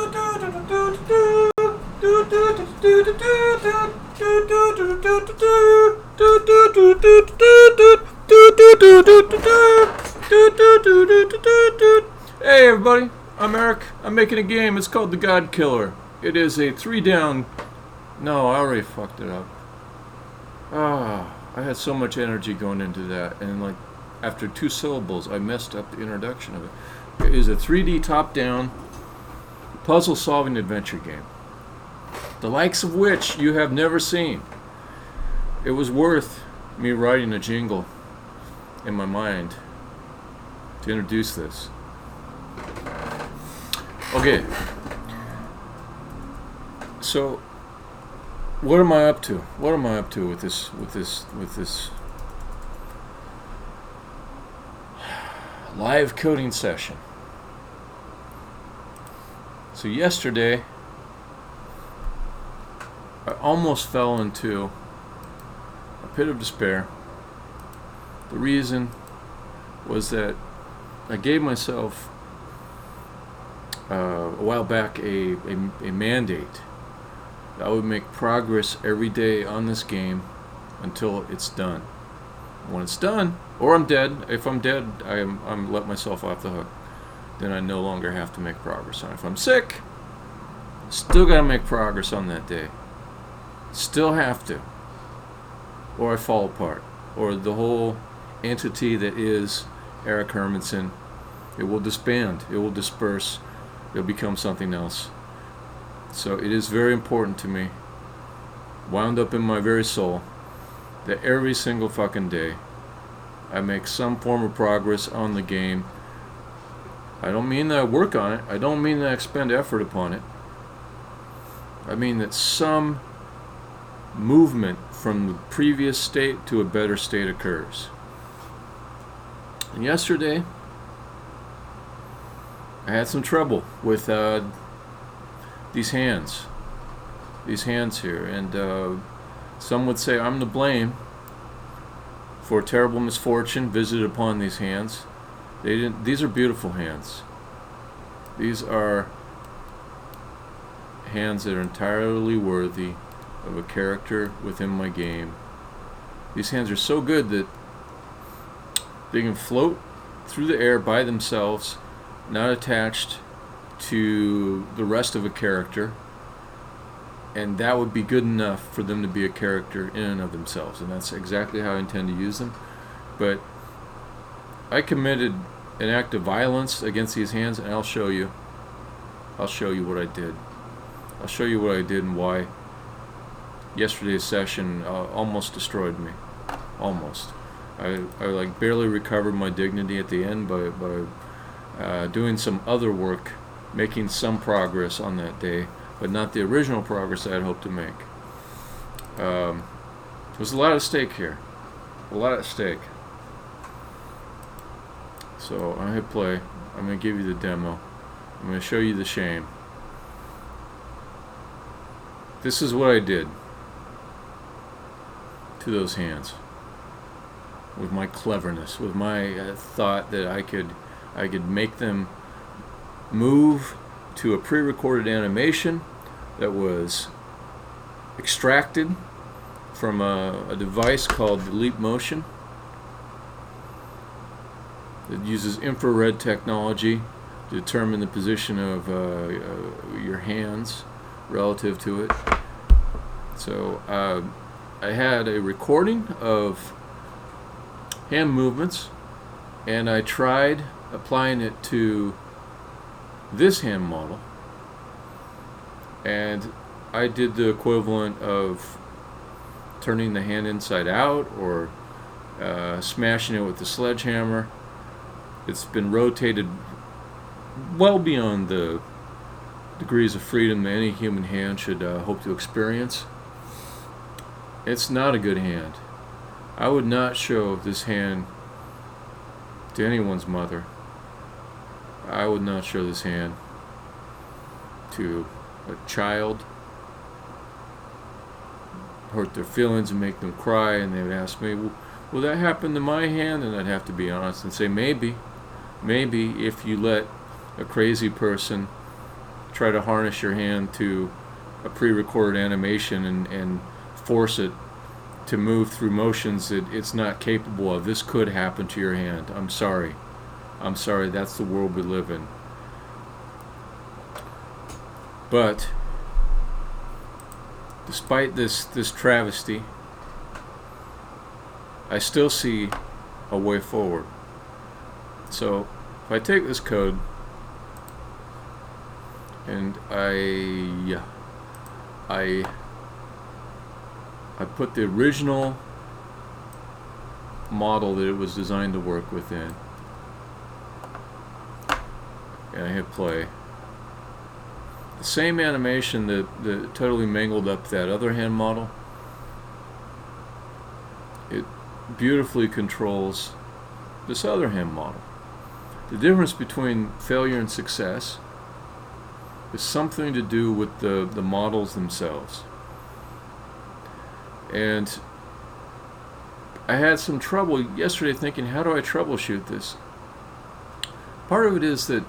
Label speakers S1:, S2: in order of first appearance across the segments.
S1: Hey everybody, I'm Eric. I'm making a game. It's called the Godkiller. It is a 3-down. No, I already fucked it up. I had so much energy going into that, and like after 2 syllables, I messed up the introduction of it. It is a 3D top-down puzzle-solving adventure game, the likes of which you have never seen. It was worth me writing a jingle in my mind to introduce this. Okay, so what am I up to? What am I up to with this live coding session? So yesterday, I almost fell into a pit of despair. The reason was that I gave myself a while back a mandate that I would make progress every day on this game until it's done. When it's done, or I'm dead. If I'm dead, I'm let myself off the hook. Then I no longer have to make progress on it. If I'm sick, still gotta make progress on that day. Still have to, or I fall apart, or the whole entity that is Eric Hermanson, it will disband, it will disperse, it'll become something else. So it is very important to me, wound up in my very soul, that every single fucking day I make some form of progress on the game. I don't mean that I work on it, I don't mean that I expend effort upon it. I mean that some movement from the previous state to a better state occurs. And yesterday I had some trouble with these hands here, and some would say I'm to blame for terrible misfortune visited upon these hands. These are beautiful hands. These are hands that are entirely worthy of a character within my game. These hands are so good that they can float through the air by themselves, not attached to the rest of a character, and that would be good enough for them to be a character in and of themselves, and that's exactly how I intend to use them. But I committed an act of violence against these hands, and I'll show you what I did. I'll show you what I did and why yesterday's session almost destroyed me. Almost. I like barely recovered my dignity at the end by doing some other work, making some progress on that day, but not the original progress I had hoped to make. There's a lot at stake here. A lot at stake. So I'm going to hit play. I'm going to give you the demo. I'm going to show you the shame. This is what I did to those hands. With my cleverness, with my thought that I could make them move to a pre-recorded animation that was extracted from a device called Leap Motion. It uses infrared technology to determine the position of your hands relative to it. So I had a recording of hand movements, and I tried applying it to this hand model, and I did the equivalent of turning the hand inside out or smashing it with the sledgehammer. It's been rotated well beyond the degrees of freedom that any human hand should hope to experience. It's not a good hand. I would not show this hand to anyone's mother. I would not show this hand to a child. Hurt their feelings and make them cry, and they would ask me, will that happen to my hand? And I'd have to be honest and say, maybe if you let a crazy person try to harness your hand to a pre-recorded animation and force it to move through motions that it's not capable of. This could happen to your hand. I'm sorry. I'm sorry, that's the world we live in. But despite this travesty, I still see a way forward. So if I take this code and I put the original model that it was designed to work within, and I hit play, the same animation that totally mangled up that other hand model, it beautifully controls this other hand model. The difference between failure and success is something to do with the models themselves. And I had some trouble yesterday thinking, how do I troubleshoot this? Part of it is that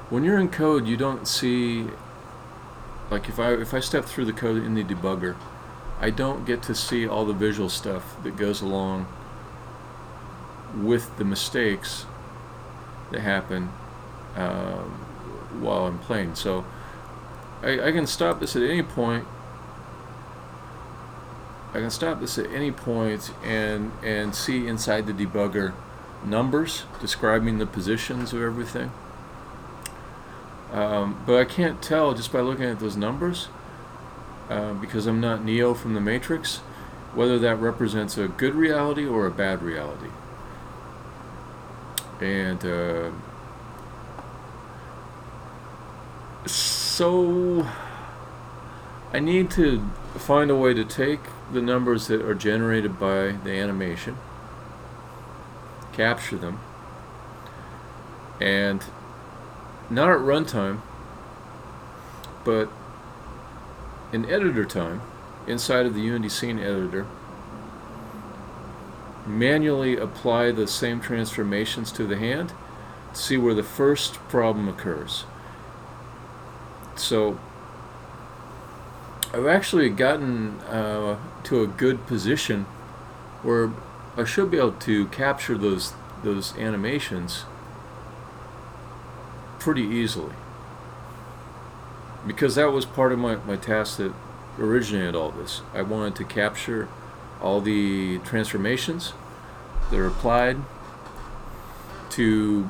S1: when you're in code, you don't see, like if I step through the code in the debugger, I don't get to see all the visual stuff that goes along with the mistakes that happen while I'm playing. So I can stop this at any point. I can stop this at any point and see inside the debugger numbers describing the positions of everything. But I can't tell just by looking at those numbers, because I'm not Neo from the Matrix, whether that represents a good reality or a bad reality. And so I need to find a way to take the numbers that are generated by the animation, capture them, and not at runtime, but in editor time, inside of the Unity scene editor, manually apply the same transformations to the hand to see where the first problem occurs. So I've actually gotten to a good position where I should be able to capture those animations pretty easily, because that was part of my task that originated all this. I wanted to capture all the transformations that are applied to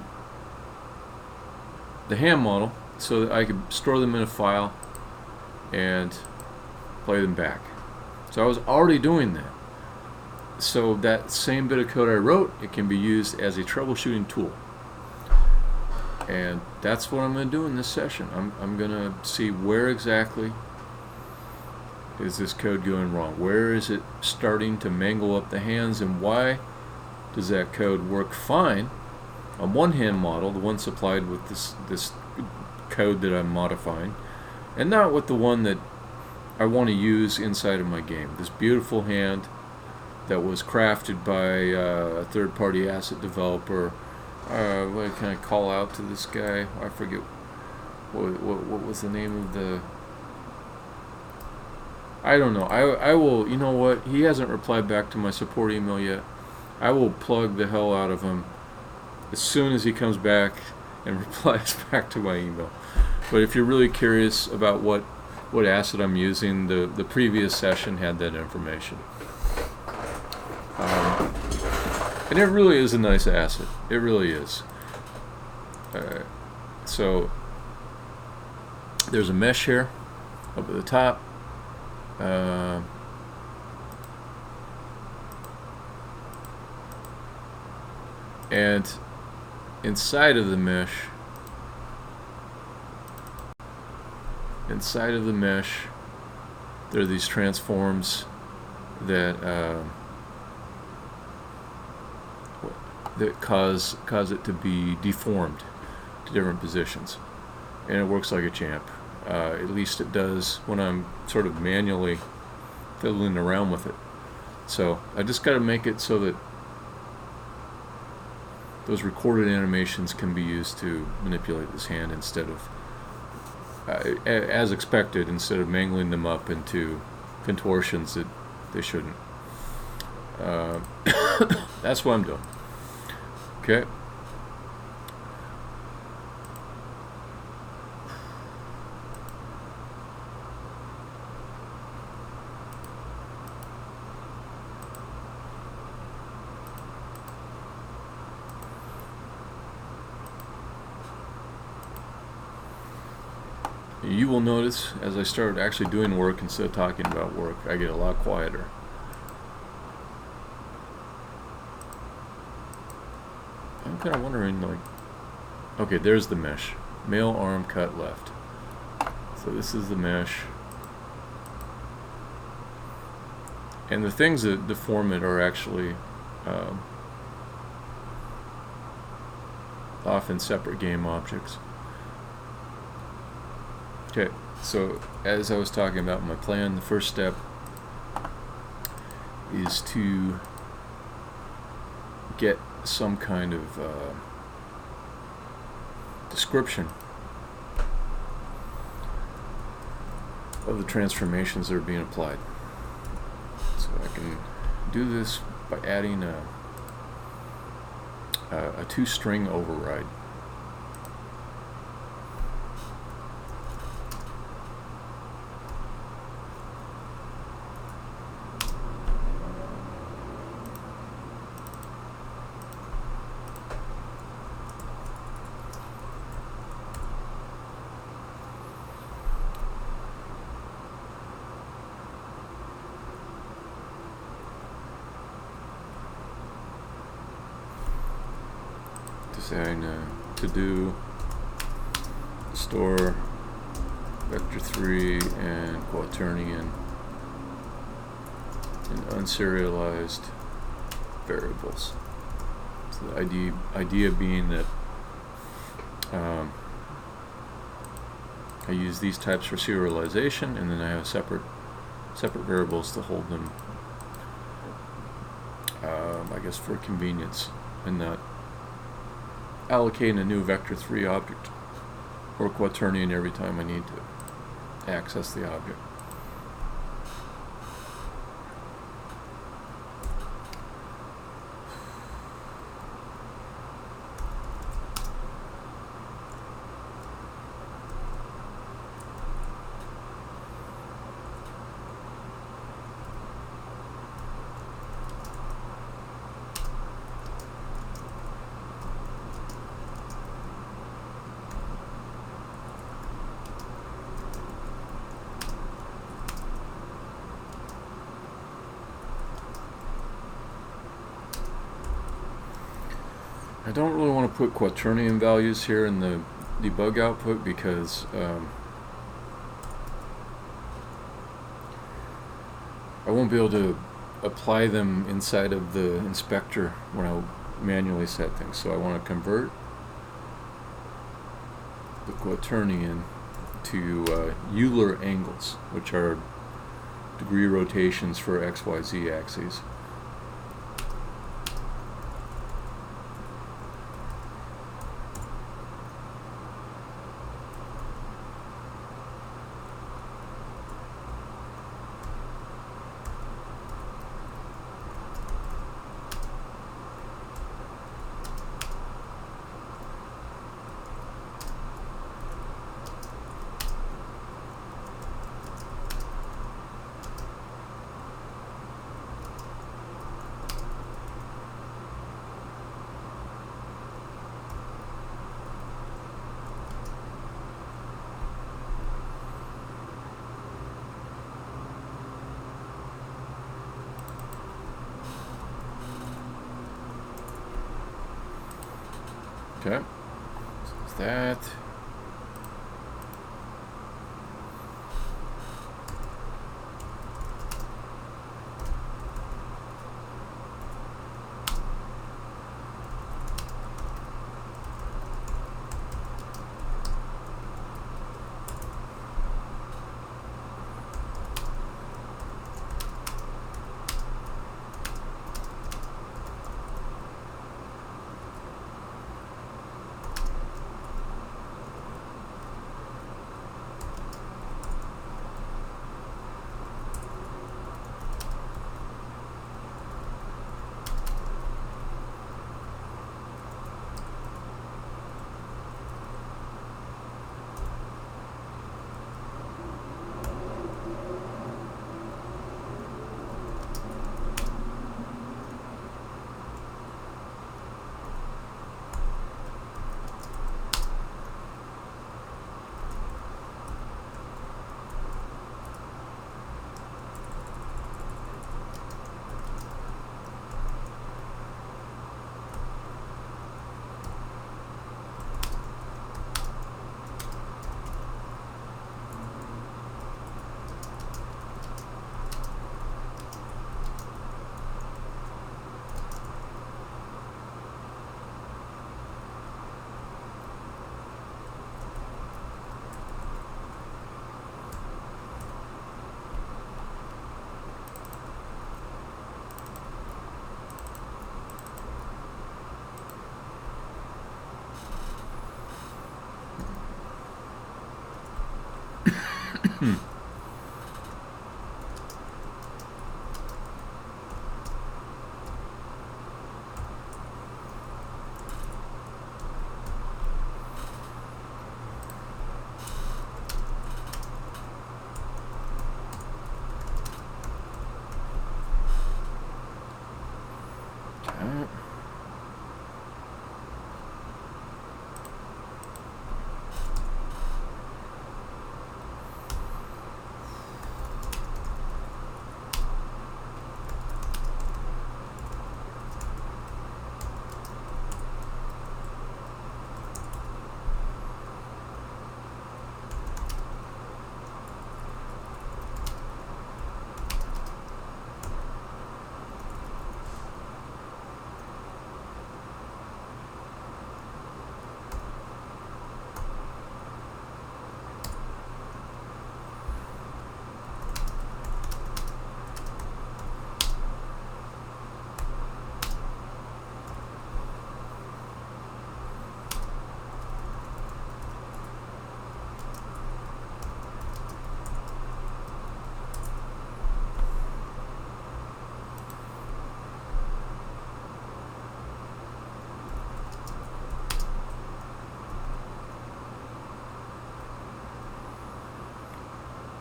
S1: the hand model so that I could store them in a file and play them back. So I was already doing that. So that same bit of code I wrote, it can be used as a troubleshooting tool. And that's what I'm going to do in this session. I'm going to see where exactly is this code going wrong. Where is it starting to mangle up the hands, and why does that code work fine on one hand model, the one supplied with this code that I'm modifying, and not with the one that I want to use inside of my game. This beautiful hand that was crafted by a third-party asset developer. What can I call out to this guy? I forget what was the name of the... I don't know. I will, you know what? He hasn't replied back to my support email yet. I will plug the hell out of him as soon as he comes back and replies back to my email. But if you're really curious about what asset I'm using, the previous session had that information. And it really is a nice asset. It really is. So there's a mesh here up at the top. And inside of the mesh, there are these transforms that cause it to be deformed to different positions, and it works like a champ. At least it does when I'm sort of manually fiddling around with it. So I just got to make it so that those recorded animations can be used to manipulate this hand instead of as expected, instead of mangling them up into contortions that they shouldn't. That's what I'm doing. Okay. You will notice as I start actually doing work instead of talking about work, I get a lot quieter. I'm kind of wondering, like, okay, there's the mesh. Male arm cut left. So this is the mesh. And the things that deform it are actually often separate game objects. Okay, so as I was talking about my plan, the first step is to get some kind of description of the transformations that are being applied. So I can do this by adding a two-string override. Design to do store vector 3 and quaternion in unserialized variables. So the idea being that I use these types for serialization, and then I have separate variables to hold them, I guess, for convenience, and not allocating a new vector 3 object or quaternion every time I need to access the object. I don't really want to put quaternion values here in the debug output because I won't be able to apply them inside of the inspector when I manually set things. So I want to convert the quaternion to Euler angles, which are degree rotations for XYZ axes. Okay, so that. Hmm.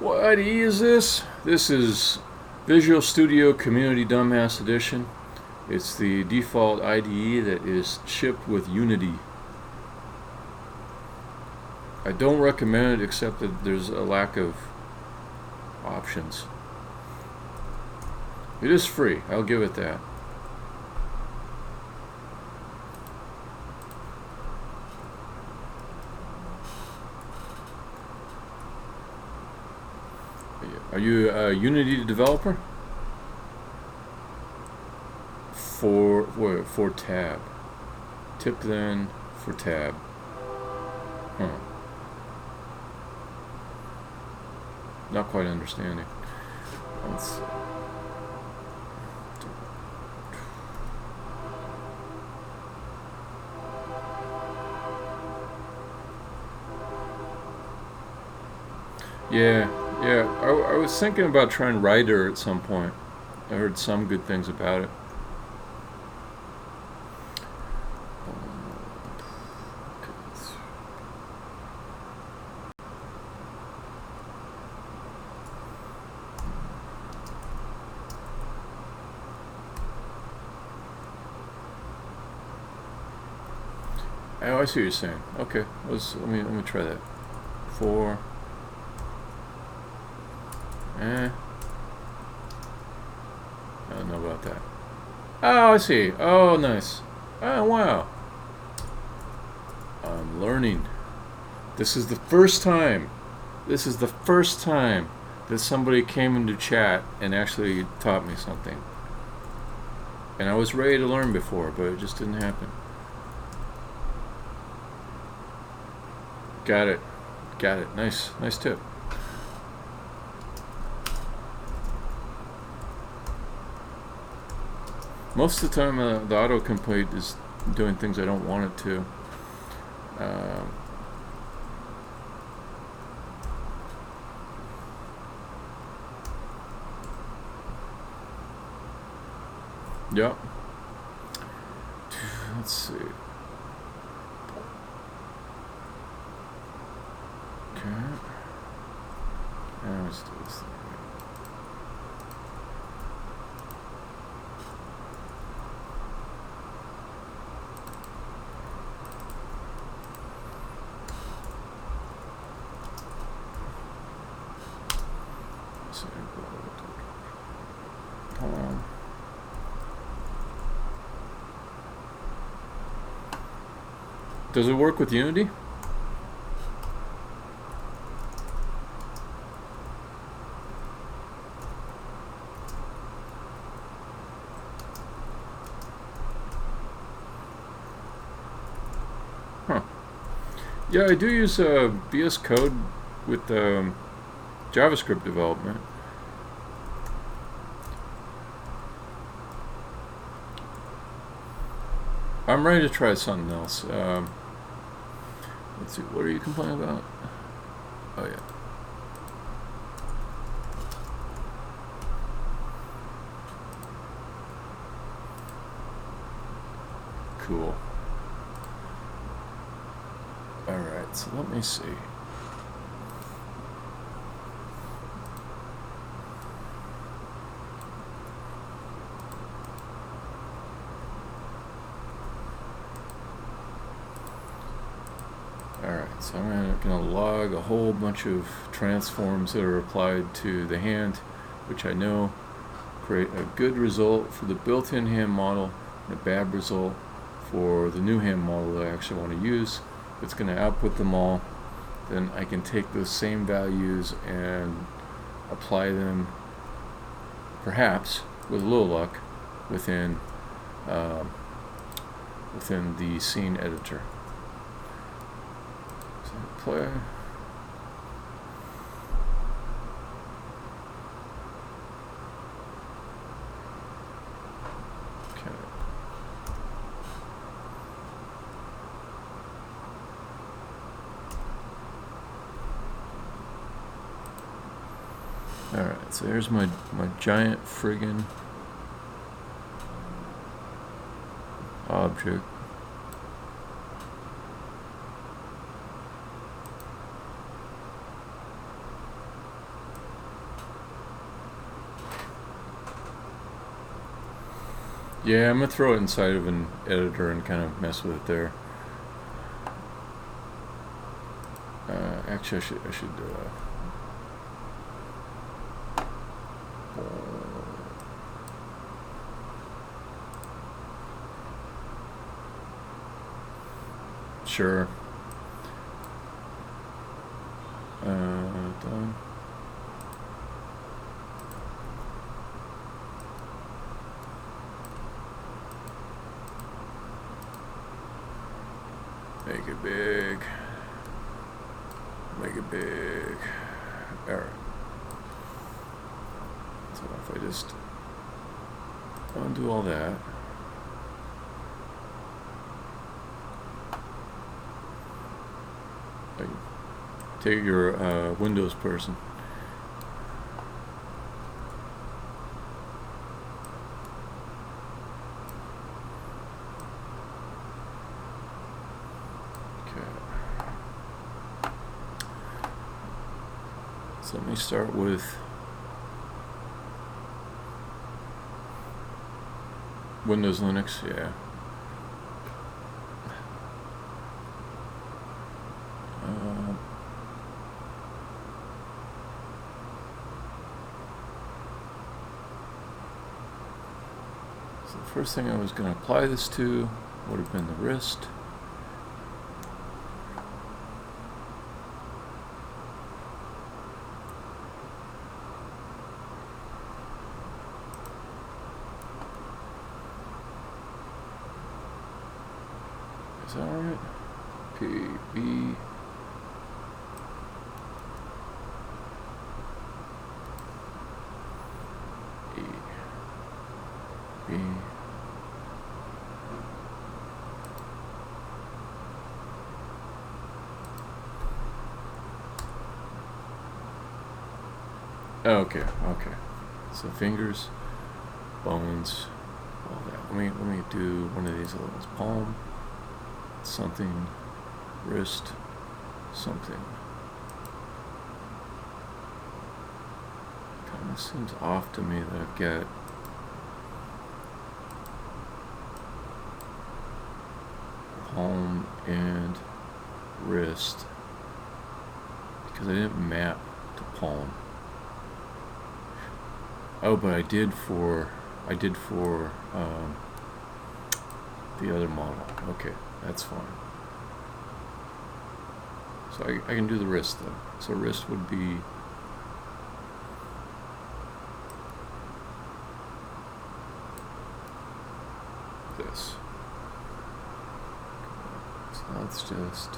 S1: What E is this? This is Visual Studio Community Dumbass Edition. It's the default IDE that is shipped with Unity. I don't recommend it except that there's a lack of options. It is free, I'll give it that. Are you a Unity developer? For tab. Tip then for tab. Not quite understanding. Let's see. Yeah. I was thinking about trying Rider at some point. I heard some good things about it. Oh, I see what you're saying. Okay, let me try that. 4. I don't know about that. Oh, I see. Oh, nice. Oh, wow. I'm learning. This is the first time. This is the first time that somebody came into chat and actually taught me something. And I was ready to learn before, but it just didn't happen. Got it. Nice tip. Most of the time, the autocomplete is doing things I don't want it to. Yep. Let's see. Okay. Now let's do this thing. Does it work with Unity? Huh. Yeah, I do use VS Code with JavaScript development. I'm ready to try something else. Let's see, what are you complaining about? Oh, yeah. cool. Alright, so let me see. Alright, so I'm going to log a whole bunch of transforms that are applied to the hand, which I know create a good result for the built-in hand model and a bad result for the new hand model that I actually want to use. It's going to output them all. Then I can take those same values and apply them, perhaps with a little luck, within the scene editor. So play. Alright, so there's my giant friggin' object. Yeah, I'm gonna throw it inside of an editor and kind of mess with it there. Actually, I should sure. Done. Make it big. Make it big. Alright. So if I just undo all that. Take your Windows person. Okay. So let me start with Windows Linux, yeah. So the first thing I was going to apply this to would have been the wrist. Is that right? P, B, E, B, okay, okay. So fingers, bones, all that. Let me do one of these other ones. Palm, something, wrist, something. Kind of seems off to me that I've got palm and wrist because I didn't map to palm. Oh, but I did for the other model. Okay, that's fine. So I can do the wrist though. So wrist would be this. So let's just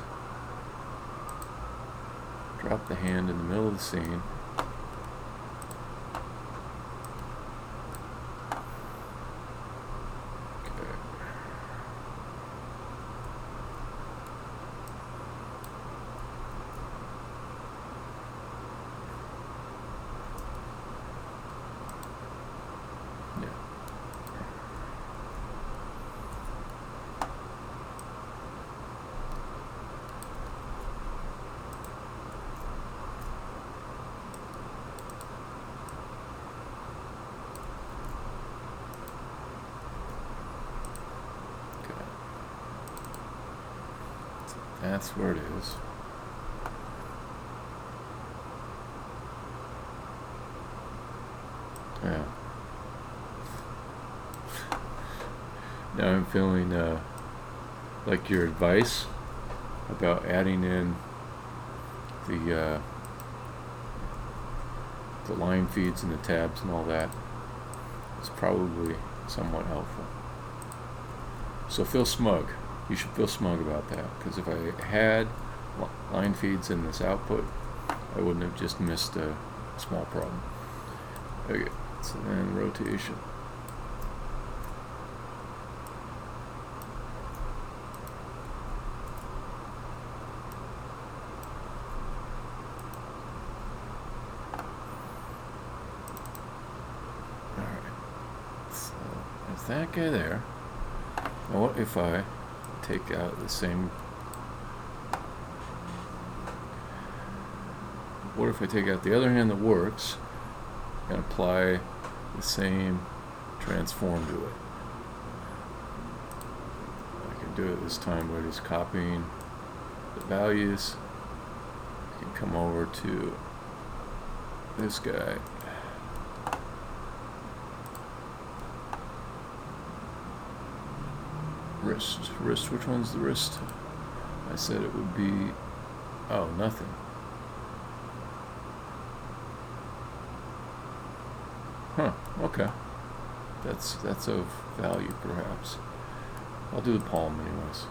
S1: drop the hand in the middle of the scene. That's where it is. Yeah. Now I'm feeling like your advice about adding in the line feeds and the tabs and all that is probably somewhat helpful. So feel smug. You should feel smug about that, because if I had line feeds in this output, I wouldn't have just missed a small problem. Okay, so then rotation. That guy there. Now what if I take out the same? What if I take out the other hand that works and apply the same transform to it? I can do it this time by just copying the values. I can come over to this guy. Wrist, which one's the wrist? I said it would be, oh, nothing. Huh, okay. That's of value, perhaps. I'll do the palm anyways.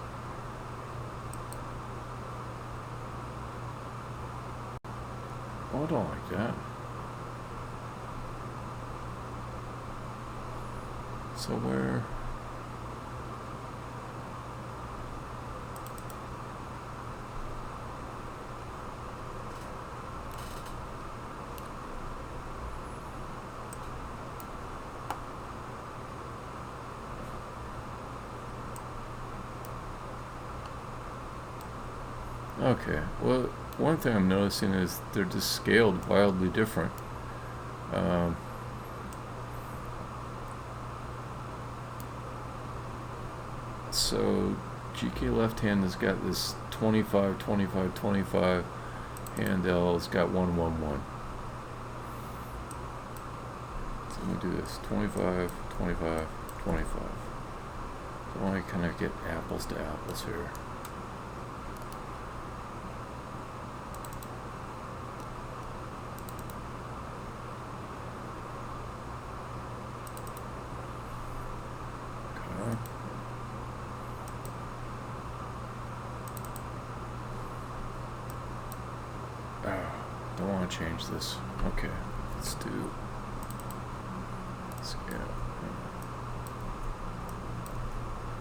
S1: Oh, I don't like that. So where... Okay, well, one thing I'm noticing is they're just scaled wildly different. So GK left hand has got this 25, 25, 25. Hand L has got 1, 1, 1. So I'm going to do this 25, 25, 25. So I want to kind of get apples to apples here. Change this. Okay, let's do scale.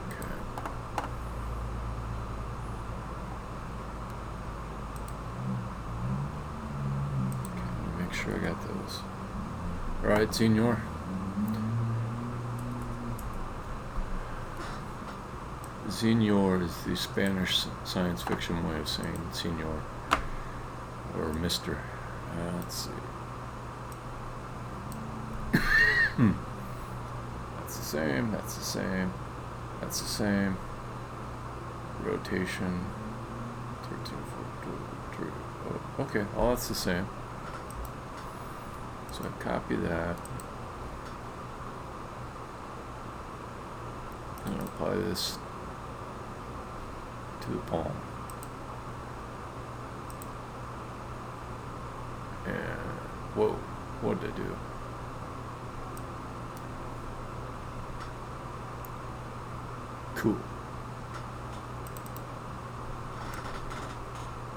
S1: Okay. Okay, make sure I got those. All right, senor. Senor is the Spanish science fiction way of saying senor or mister. Let's see. That's the same, that's the same, that's the same. Rotation. 13, 14, 3. Oh, okay, all that's the same. So I copy that. And apply this to the palm. And whoa, what did I do? Cool.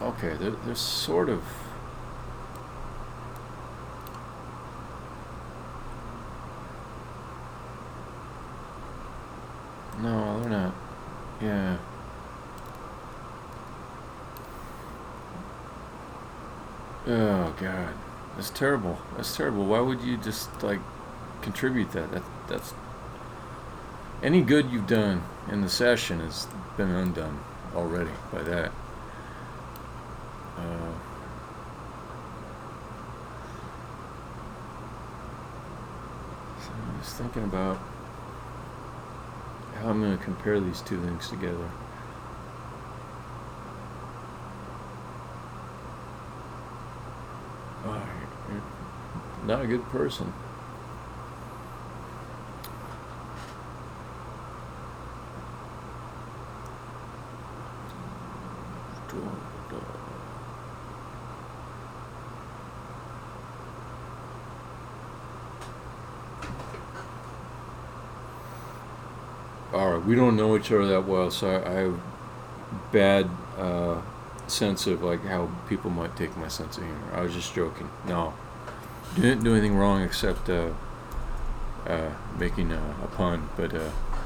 S1: Okay, they're sort of... No, they're not. Yeah. Oh god, that's terrible. That's terrible. Why would you just like contribute that? That's any good you've done in the session has been undone already by that. So I'm just thinking about how I'm going to compare these two things together. not a good person. Alright, we don't know each other that well, so I have bad sense of like how people might take my sense of humor. I was just joking. No. Didn't do anything wrong except making a pun, but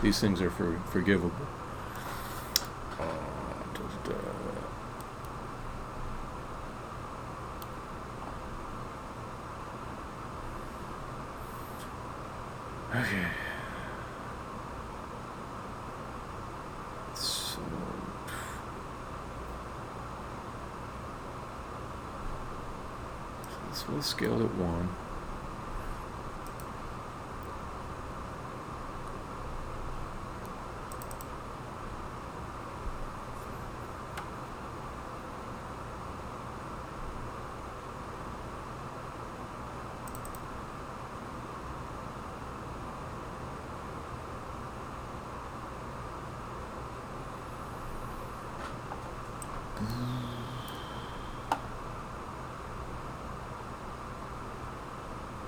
S1: these things are forgivable. Okay. So we'll scale it 1.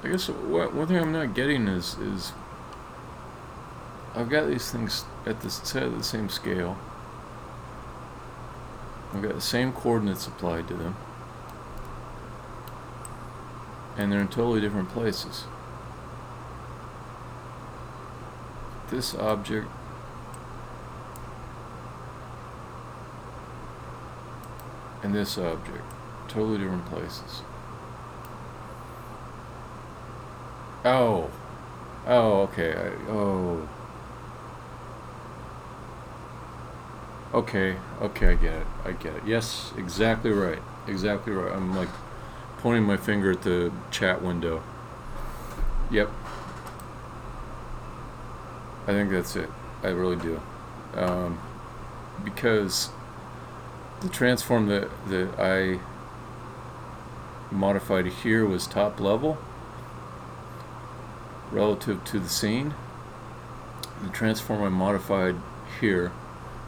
S1: I guess one thing I'm not getting is I've got these things at the same scale. I've got the same coordinates applied to them, and they're in totally different places. This object and this object, totally different places. Oh, okay. Okay, I get it. Yes, exactly right. I'm like pointing my finger at the chat window. Yep. I think that's it. I really do. Because the transform that I modified here was top level relative to the scene. The transform I modified here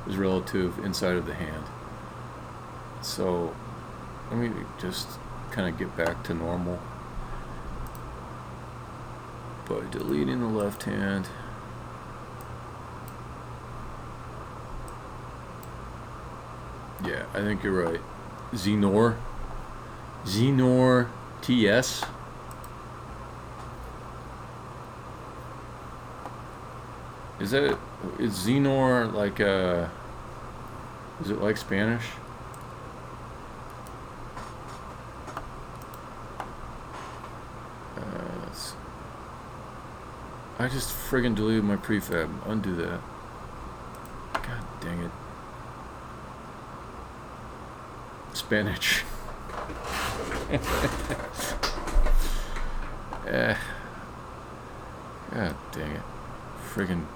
S1: is relative inside of the hand. So let me just kind of get back to normal by deleting the left hand. Yeah, I think you're right. Xenor TS. Is Xenor like is it like Spanish? I just friggin' deleted my prefab. Undo that. God dang it. Spanish. God dang it. Friggin'.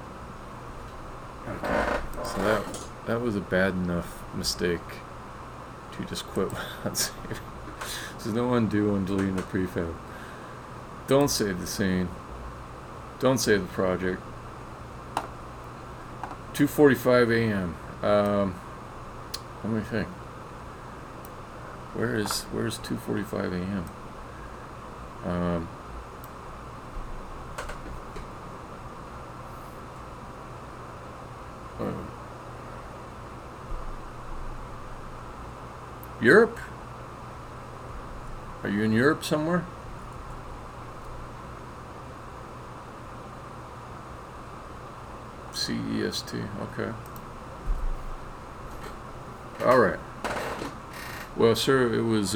S1: Okay. So that was a bad enough mistake to just quit without saving. There's no undo on deleting the prefab. Don't save the scene. Don't save the project. 2:45 a.m. Let me think. Where's 2:45 a.m.? Europe? Are you in Europe somewhere? CEST, okay. Alright. Well, sir, it was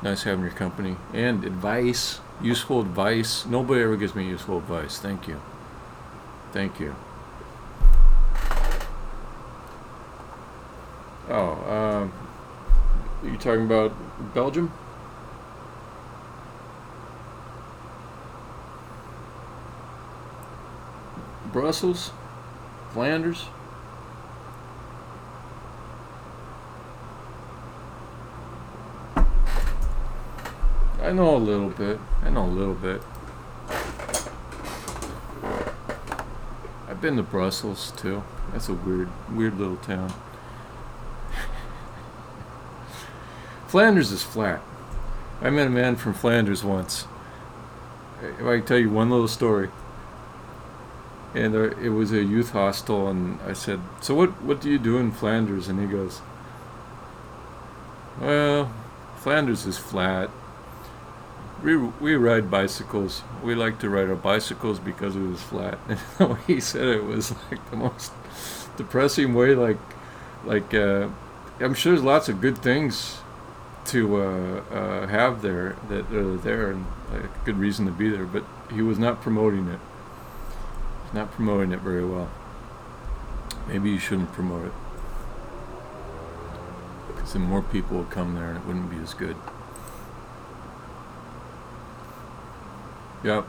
S1: nice having your company and advice, useful advice. Nobody ever gives me useful advice. Thank you. Thank you. Oh, you talking about Belgium? Brussels? Flanders? I know a little bit. I know a little bit. I've been to Brussels too. That's a weird little town. Flanders is flat. I met a man from Flanders once. If I can tell you one little story. And it was a youth hostel, and I said, "So what do you do in Flanders?" And he goes, "Well, Flanders is flat. We ride bicycles. We like to ride our bicycles because it was flat." And the way he said it was like the most depressing way. I'm sure there's lots of good things to have there that are there, and like, a good reason to be there. But he was not promoting it. Not promoting it very well. Maybe you shouldn't promote it, because then more people would come there and it wouldn't be as good. Yep.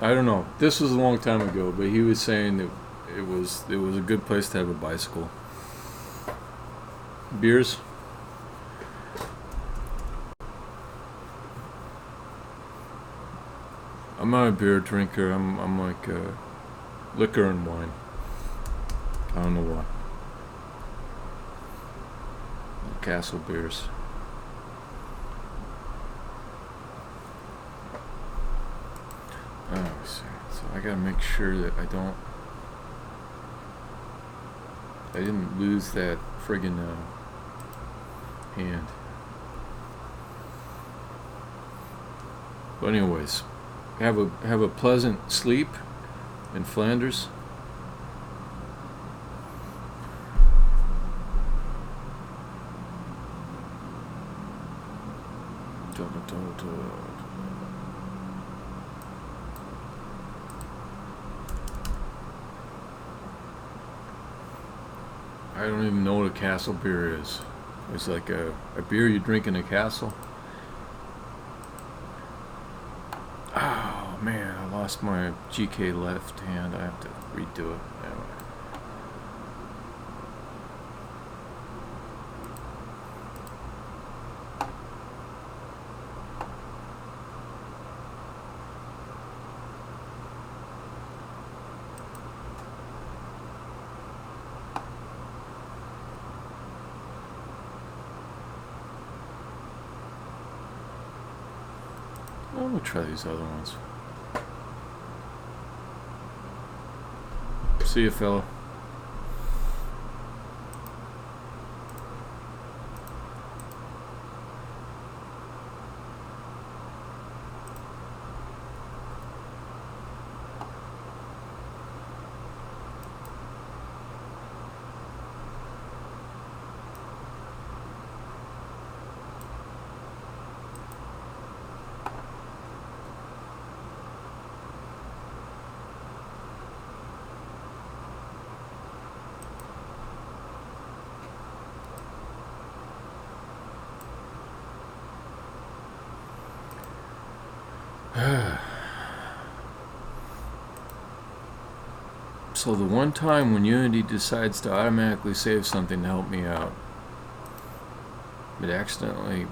S1: I don't know. This was a long time ago, but he was saying that it was a good place to have a bicycle. Beers? I'm not a beer drinker. I'm like liquor and wine. I don't know why. Castle beers. Oh, so I gotta make sure that I didn't lose that friggin' hand. But anyways, have a pleasant sleep in Flanders. I don't even know what a castle beer is. It's like a beer you drink in a castle. Oh man, I lost my GK left hand. I have to redo it. Anyway. I'm gonna try these other ones. See you, fella. So the one time when Unity decides to automatically save something to help me out, I accidentally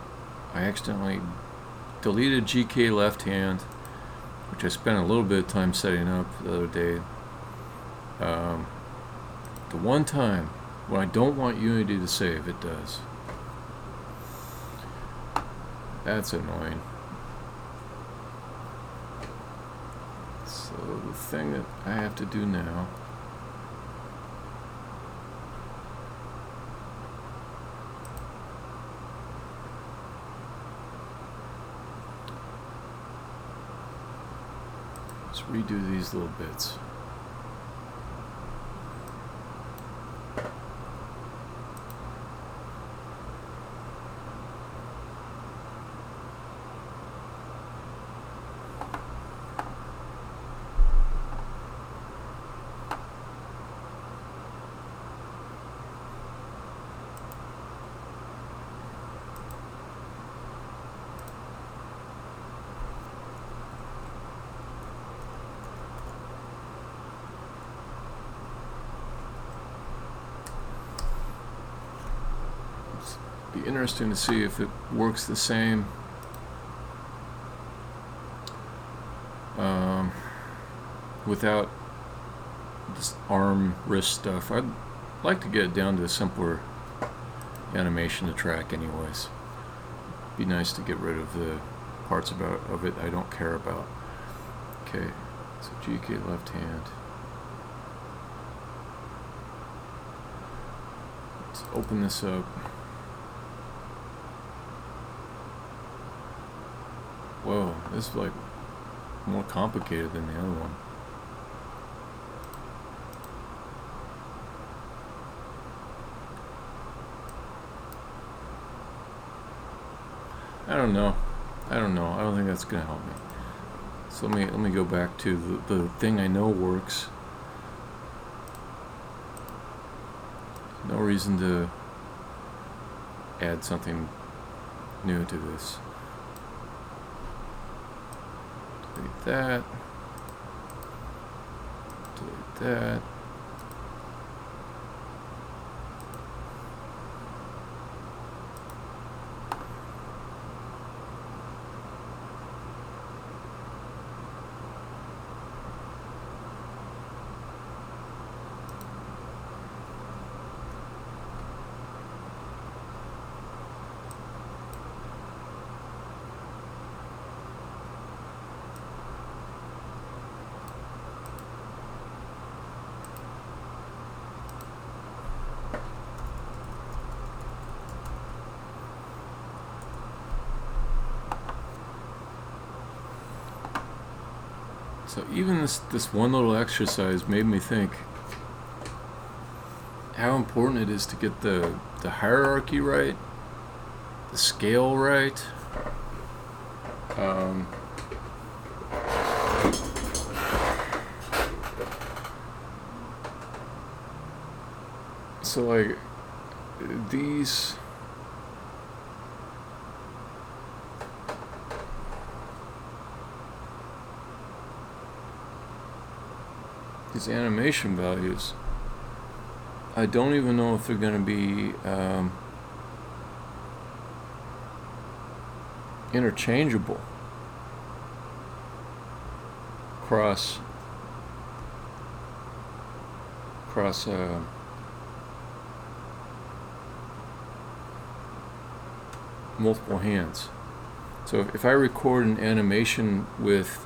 S1: deleted GK left hand, which I spent a little bit of time setting up the other day. The one time when I don't want Unity to save, it does. That's annoying. So the thing that I have to do now is redo these little bits. Be interesting to see if it works the same without this arm wrist stuff. I'd like to get it down to a simpler animation to track anyways. Be nice to get rid of the parts of it I don't care about. Okay, so GK left hand. Let's open this up. Whoa, this is like more complicated than the other one. I don't know. I don't think that's gonna help me. So let me go back to the thing I know works. No reason to add something new to this. Delete that. Delete that. So even this one little exercise made me think how important it is to get the hierarchy right, the scale right. So like these animation values, I don't even know if they're going to be interchangeable across multiple hands. So if I record an animation with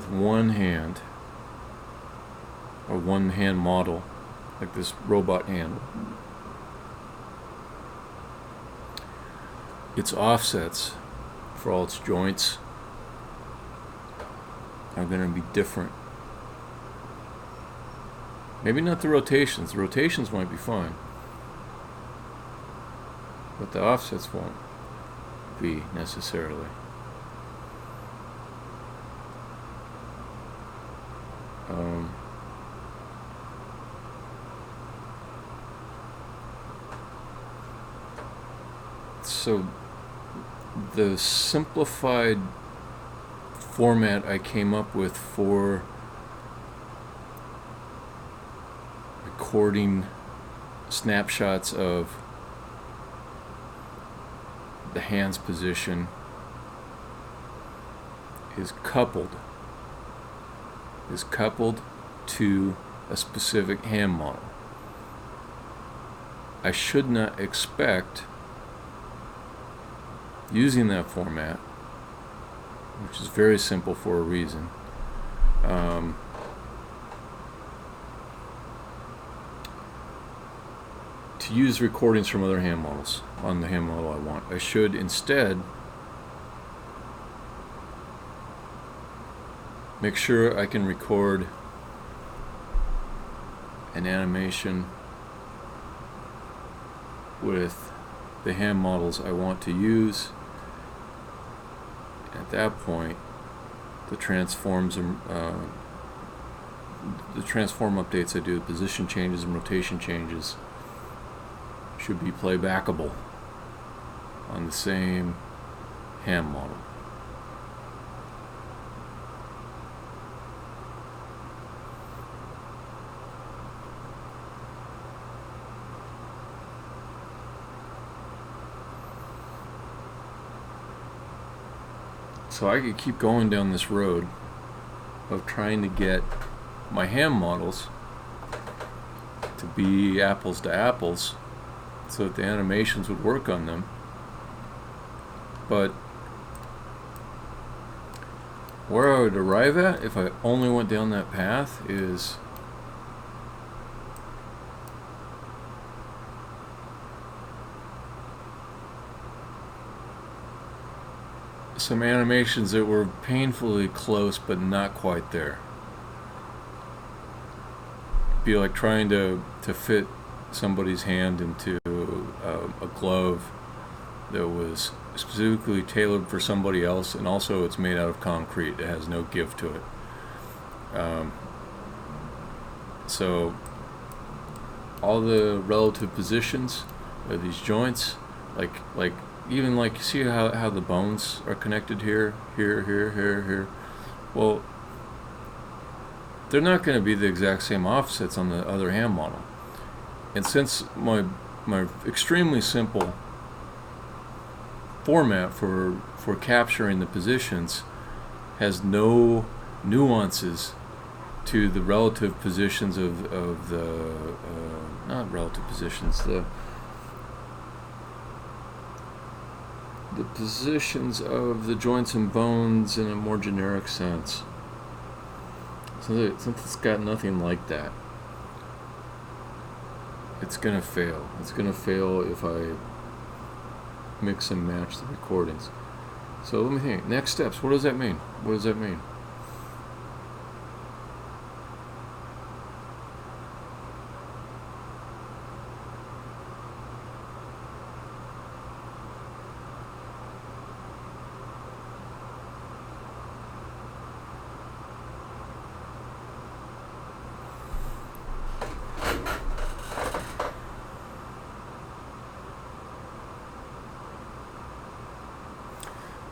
S1: one hand, or one hand model, like this robot hand, its offsets for all its joints are going to be different. Maybe not the rotations. The rotations might be fine, but the offsets won't be necessarily. So the simplified format I came up with for recording snapshots of the hand's position is coupled to a specific hand model. I should not expect, using that format, which is very simple for a reason, to use recordings from other hand models on the hand model I want. I should instead make sure I can record an animation with the hand models I want to use. At that point, the transform updates I do, the position changes and rotation changes, should be playbackable on the same hand model. So I could keep going down this road of trying to get my ham models to be apples to apples so that the animations would work on them. But where I would arrive at if I only went down that path is some animations that were painfully close but not quite there. It'd be like trying to fit somebody's hand into a glove that was specifically tailored for somebody else, and also it's made out of concrete. It has no give to it. So all the relative positions of these joints, like even like you see how the bones are connected here. Well, they're not going to be the exact same offsets on the other hand model. And since my extremely simple format for capturing the positions has no nuances to the relative positions of the not relative positions, the positions of the joints and bones in a more generic sense. So since it's got nothing like that, it's gonna fail. It's gonna fail if I mix and match the recordings. So let me think. Next steps. What does that mean? What does that mean?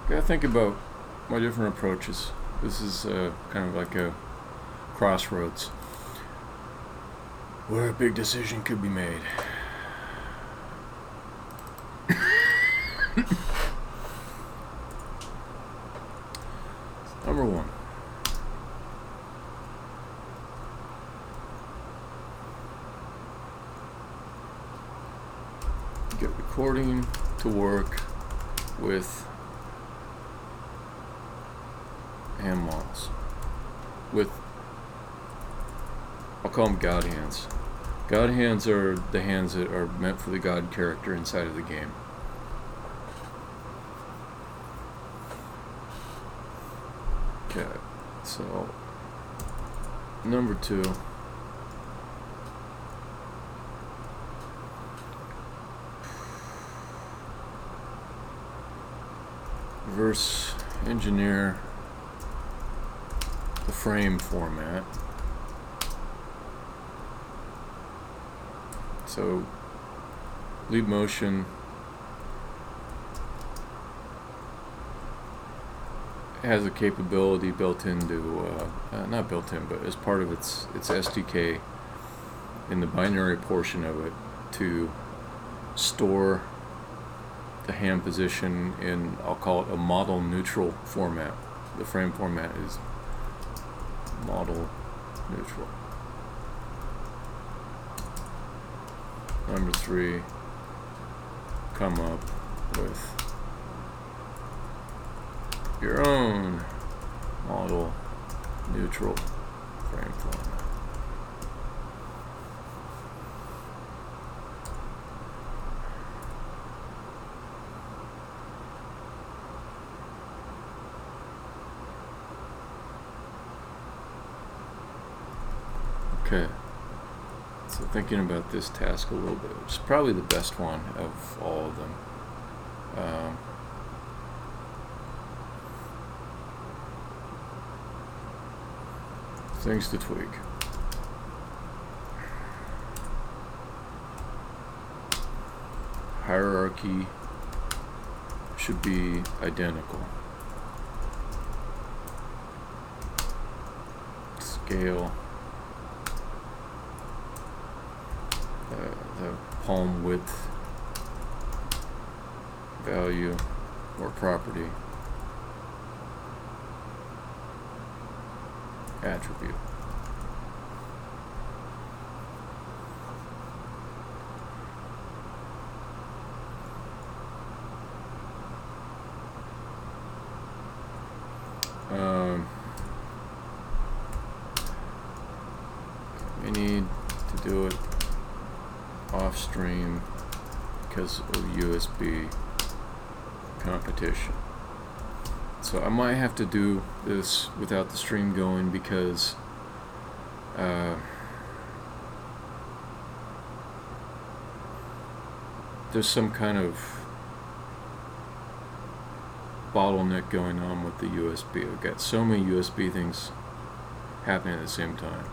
S1: Gotta think about my different approaches. This is kind of like a crossroads where a big decision could be made. Number one. Get recording to work with hand models. With, I'll call them God hands. God hands are the hands that are meant for the God character inside of the game. Okay, so number two. Reverse engineer the frame format. So lead motion has a capability built into, not built in, but as part of its SDK in the binary portion of it to store the hand position in, I'll call it a model neutral format. The frame format is model neutral. Number three, come up with your own model neutral frame format. Okay, so thinking about this task a little bit, which is probably the best one of all of them. Things to tweak. Hierarchy should be identical. Scale. The palm width value or property attribute. We need to do it off stream because of USB competition. So I might have to do this without the stream going because there's some kind of bottleneck going on with the USB. I've got so many USB things happening at the same time.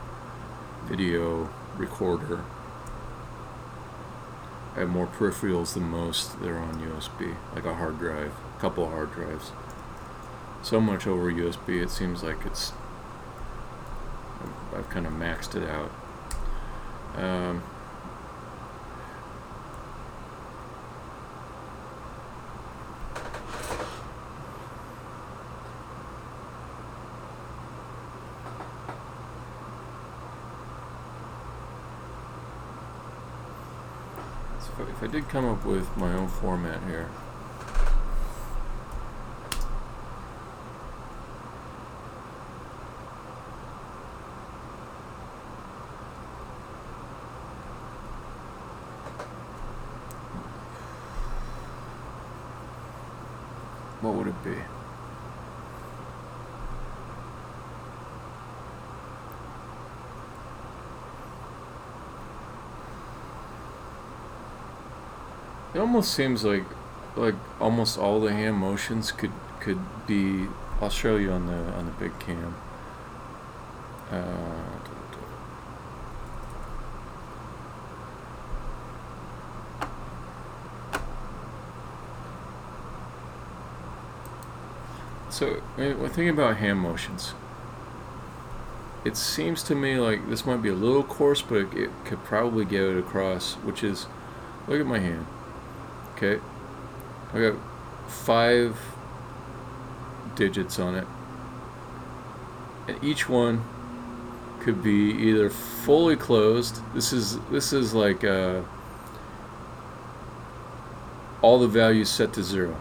S1: Video, recorder. I have more peripherals than most that are on USB, like a hard drive, a couple of hard drives. So much over USB, it seems like I've kind of maxed it out. If I did come up with my own format here, what would it be? It almost seems like almost all the hand motions could be. I'll show you on the big cam. So when thinking about hand motions, it seems to me like this might be a little coarse, but it could probably get it across. Which is, look at my hand. Okay, I got 5 digits on it, and each one could be either fully closed. This is like all the values set to 0,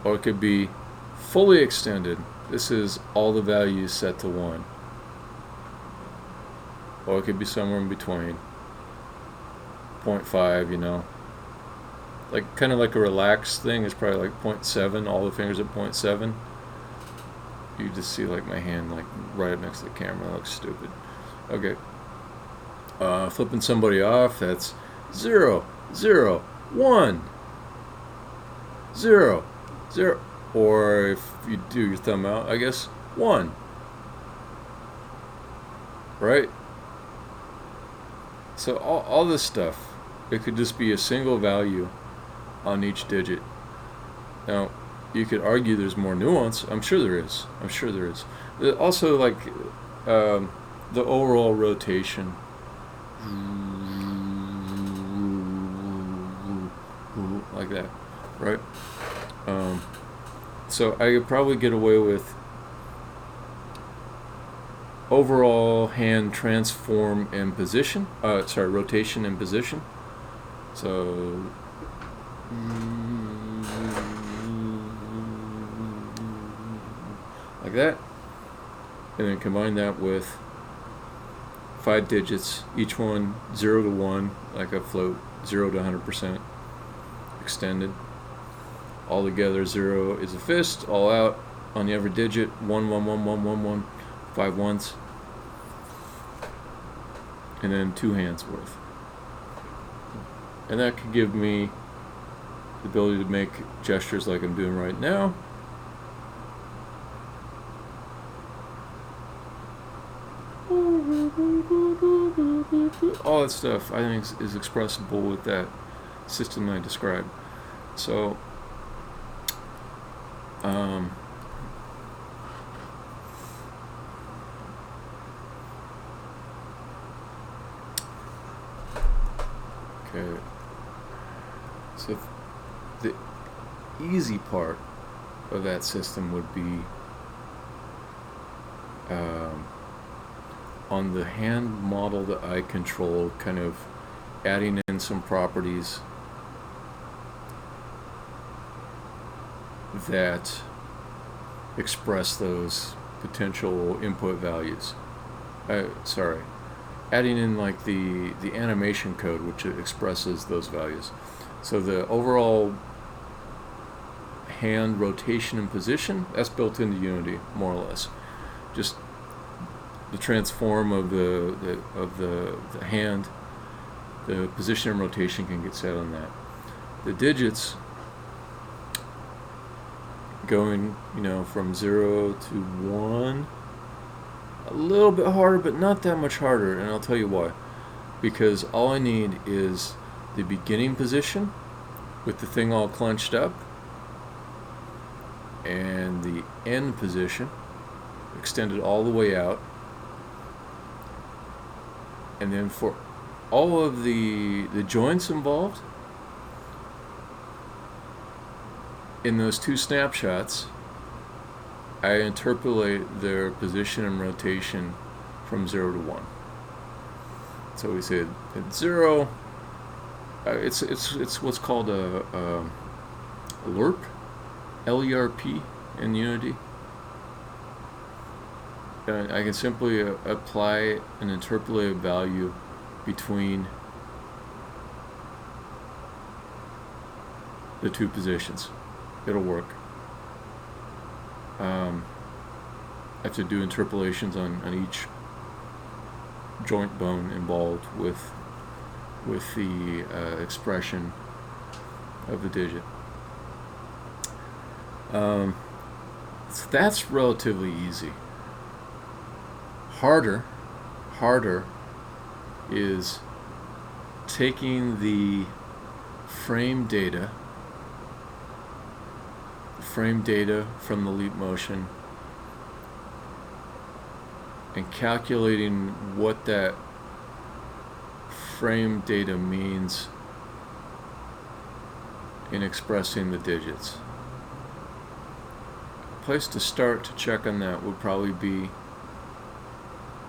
S1: or it could be fully extended. This is all the values set to 1, or it could be somewhere in between. 0.5, you know. Like kind of like a relaxed thing is probably like 0.7, all the fingers at 0.7. You just see like my hand like right up next to the camera. It looks stupid. Okay. Flipping somebody off, that's 0, 0, 1, 0, 0. Or if you do your thumb out, I guess 1. Right? So all this stuff, it could just be a single value on each digit. Now, you could argue there's more nuance. I'm sure there is. I'm sure there is. Also, like the overall rotation, like that, right? So I could probably get away with overall hand transform and position. Rotation and position. So like that, and then combine that with 5 digits, each one 0 to 1, like a float, 0 to 100% extended. All together, 0 is a fist. All out on the every digit, 1 1 1 1 1 1, 5 ones, and then 2 hands worth. And that could give me the ability to make gestures like I'm doing right now. All that stuff I think is expressible with that system I described. So okay, so the easy part of that system would be um, on the hand model that I control, kind of adding in some properties that express those potential input values. Sorry, adding in like the animation code which expresses those values. So the overall hand rotation and position, that's built into Unity more or less. Just the transform of the hand, the position and rotation can get set on that. The digits going, from 0 to 1, a little bit harder, but not that much harder, and I'll tell you why. Because all I need is the beginning position with the thing all clenched up, and the end position extended all the way out, and then for all of the joints involved in those two snapshots, I interpolate their position and rotation from 0 to 1. So we say at 0, it's what's called a LERP, LERP in Unity. I can simply apply an interpolated value between the two positions. It'll work. I have to do interpolations on each joint bone involved with the expression of the digit. So that's relatively easy. Harder is taking the frame data from the leap motion and calculating what that frame data means in expressing the digits. A place to start to check on that would probably be,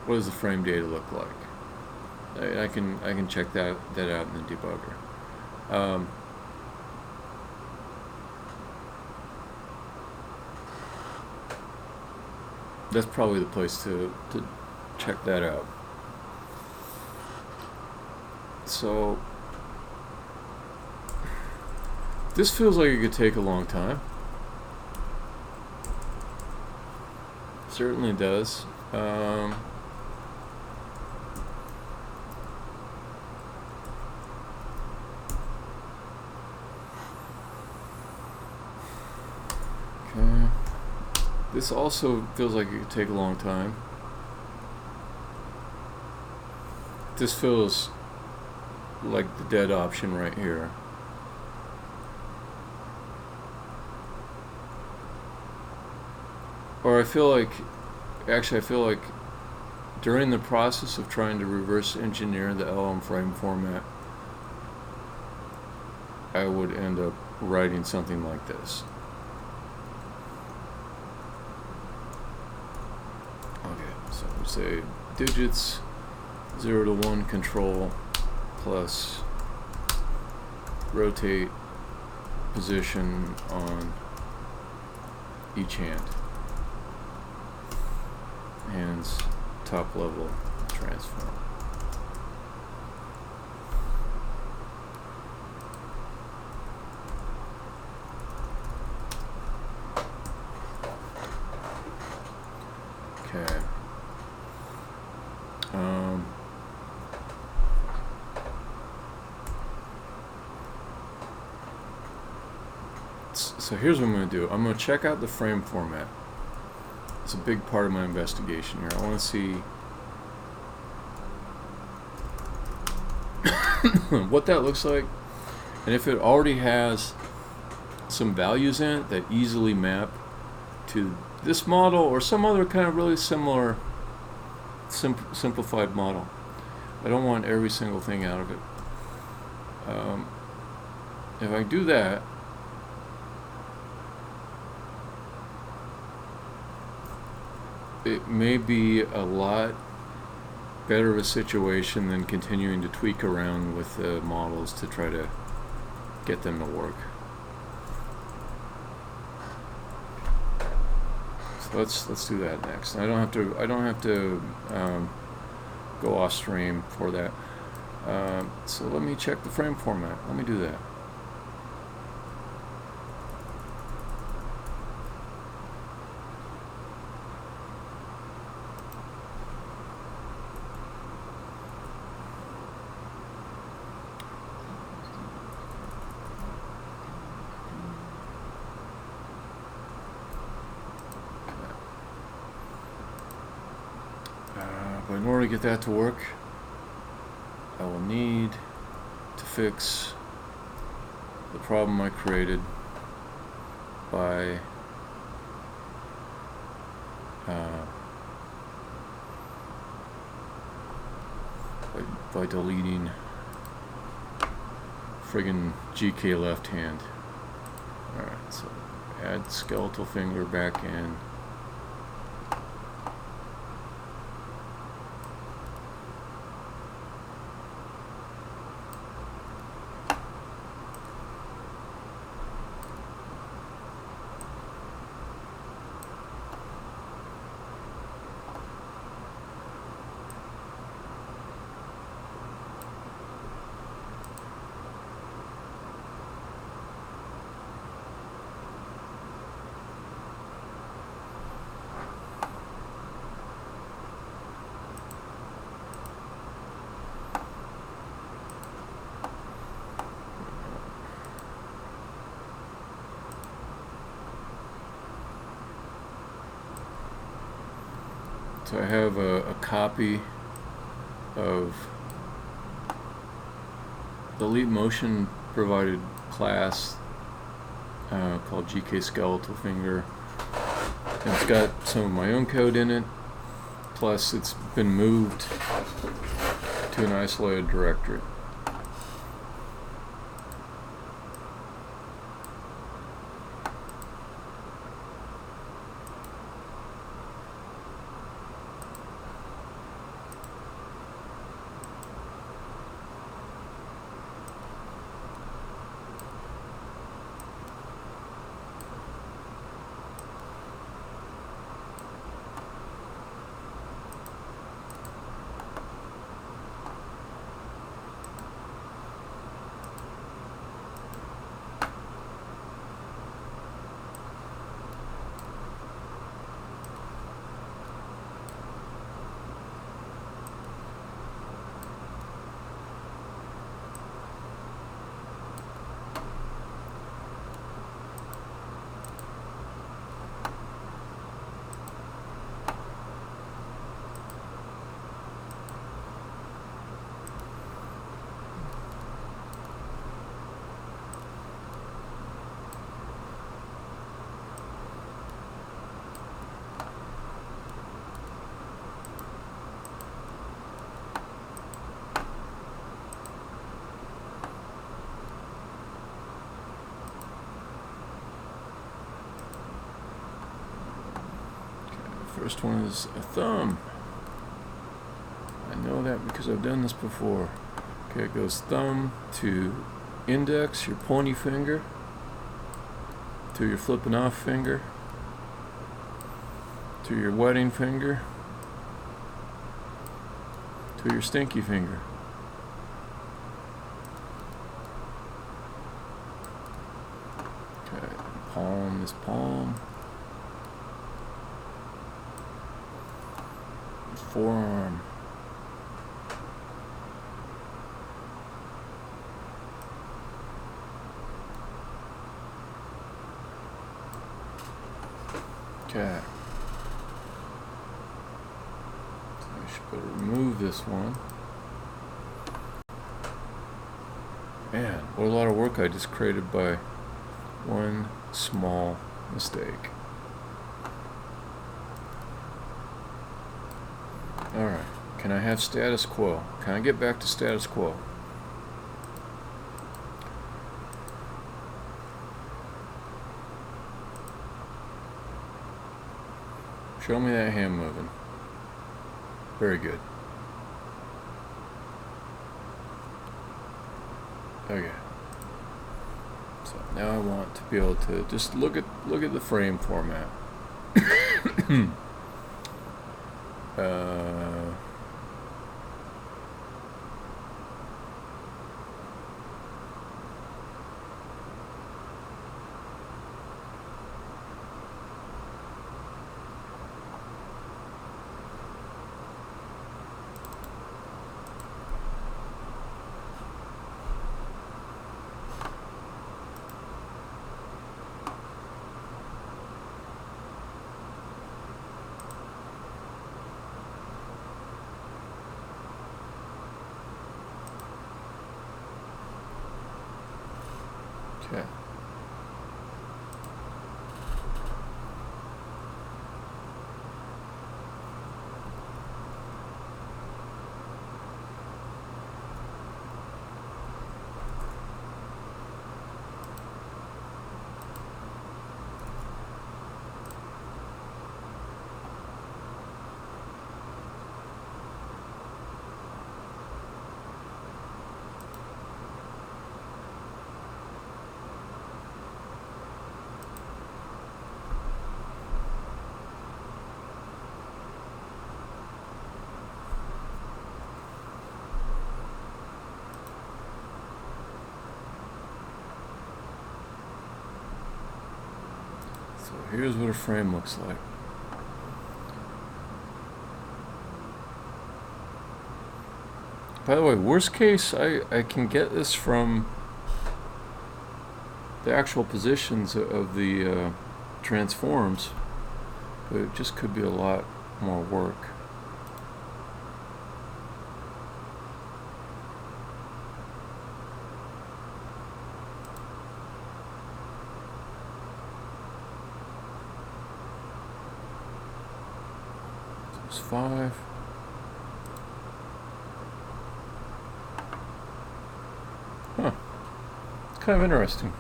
S1: what does the frame data look like? I can check that out in the debugger. That's probably the place to check that out. So this feels like it could take a long time. Certainly does. Okay. This also feels like it could take a long time. This feels like the dead option right here. Or I feel like during the process of trying to reverse engineer the LM frame format, I would end up writing something like this. So we say digits 0 to 1 control plus rotate position on each hand. Hands top level transform. Okay. So here's what I'm going to do. I'm going to check out the frame format. It's a big part of my investigation here. I want to see what that looks like, and if it already has some values in it that easily map to this model or some other kind of really similar simplified model. I don't want every single thing out of it. If I do that, it may be a lot better of a situation than continuing to tweak around with the models to try to get them to work. So let's do that next. I don't have to go off stream for that. So let me check the frame format. Let me do that. But in order to get that to work, I will need to fix the problem I created by deleting friggin' GK left hand. Alright, so add skeletal finger back in. So I have a copy of the Leap Motion provided class called GK Skeletal Finger. And it's got some of my own code in it, plus it's been moved to an isolated directory. First one is a thumb. I know that because I've done this before. Okay, it goes thumb to index, your pointy finger, to your flipping off finger, to your wedding finger, to your stinky finger. Okay, palm is palm. Forearm. Okay. So I should better remove this one. Man, what a lot of work I just created by one small mistake. Alright, can I have status quo? Can I get back to status quo? Show me that hand moving. Very good. Okay. So now I want to be able to just look at the frame format. Okay. So here's what a frame looks like. By the way, worst case, I can get this from the actual positions of the transforms, but it just could be a lot more work. So it's 5. Huh. It's kind of interesting.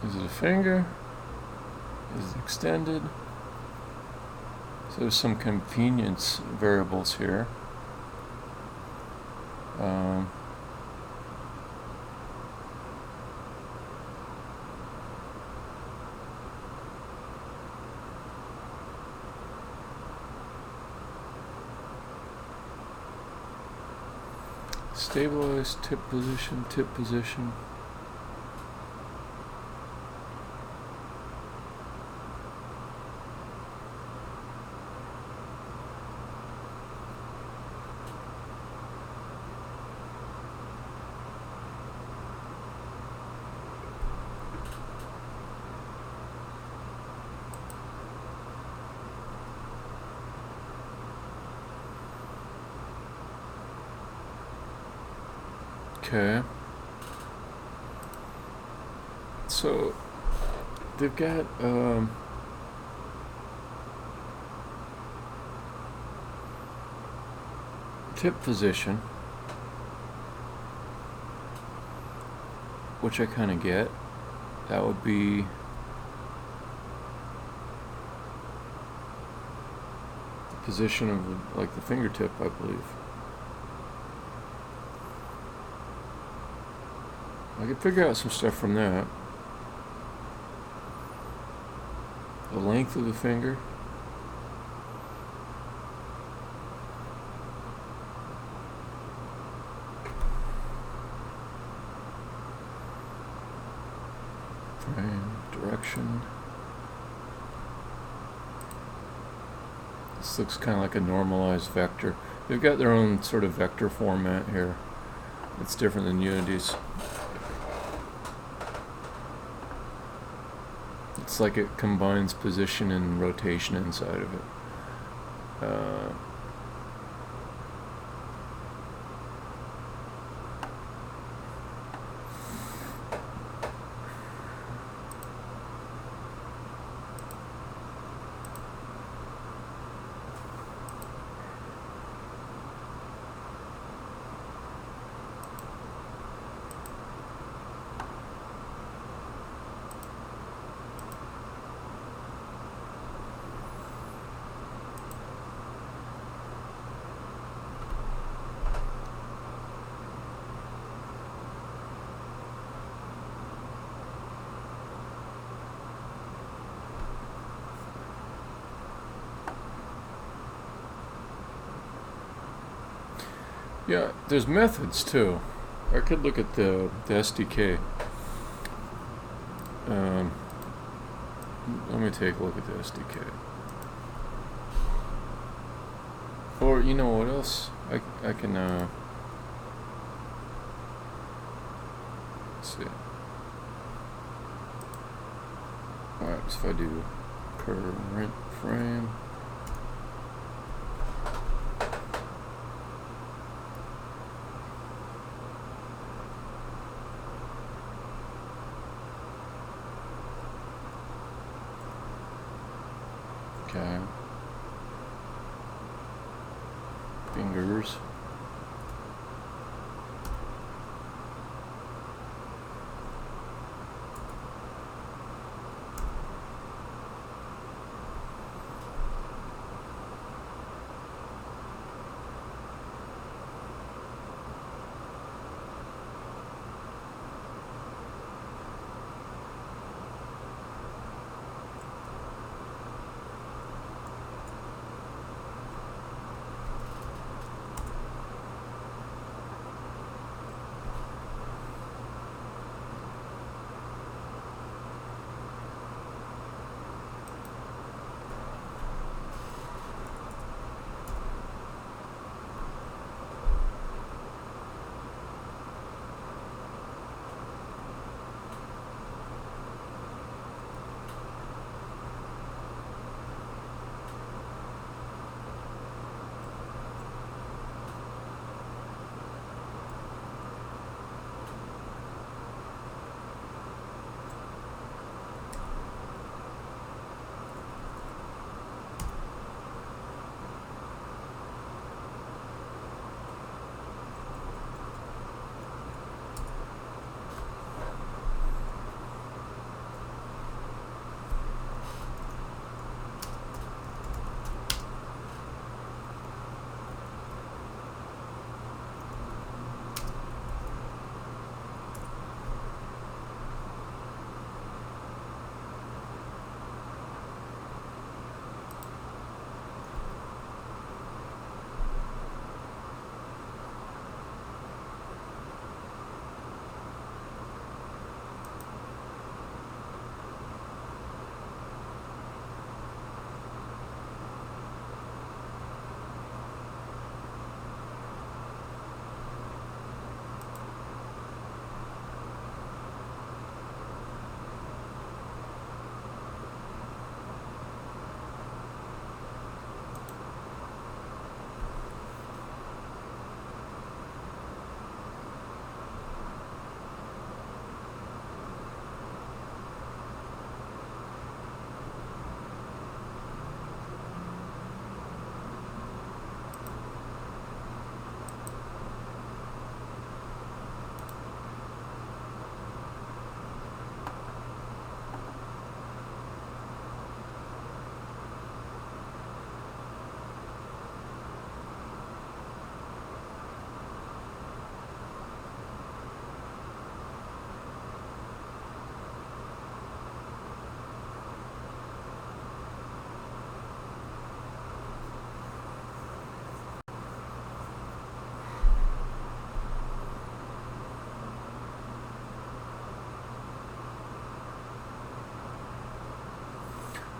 S1: Is it a finger? Is it extended? So there's some convenience variables here. Stabilize, tip position, tip position. Okay. So they've got tip position, which I kind of get. That would be the position of like the fingertip, I believe. I could figure out some stuff from that. The length of the finger. Frame, direction. This looks kind of like a normalized vector. They've got their own sort of vector format here. It's different than Unity's. It's like it combines position and rotation inside of it. Yeah, there's methods too. I could look at the SDK. Let me take a look at the SDK. Or you know what else? I can let's see. Alright, so if I do current frame. Okay. Fingers.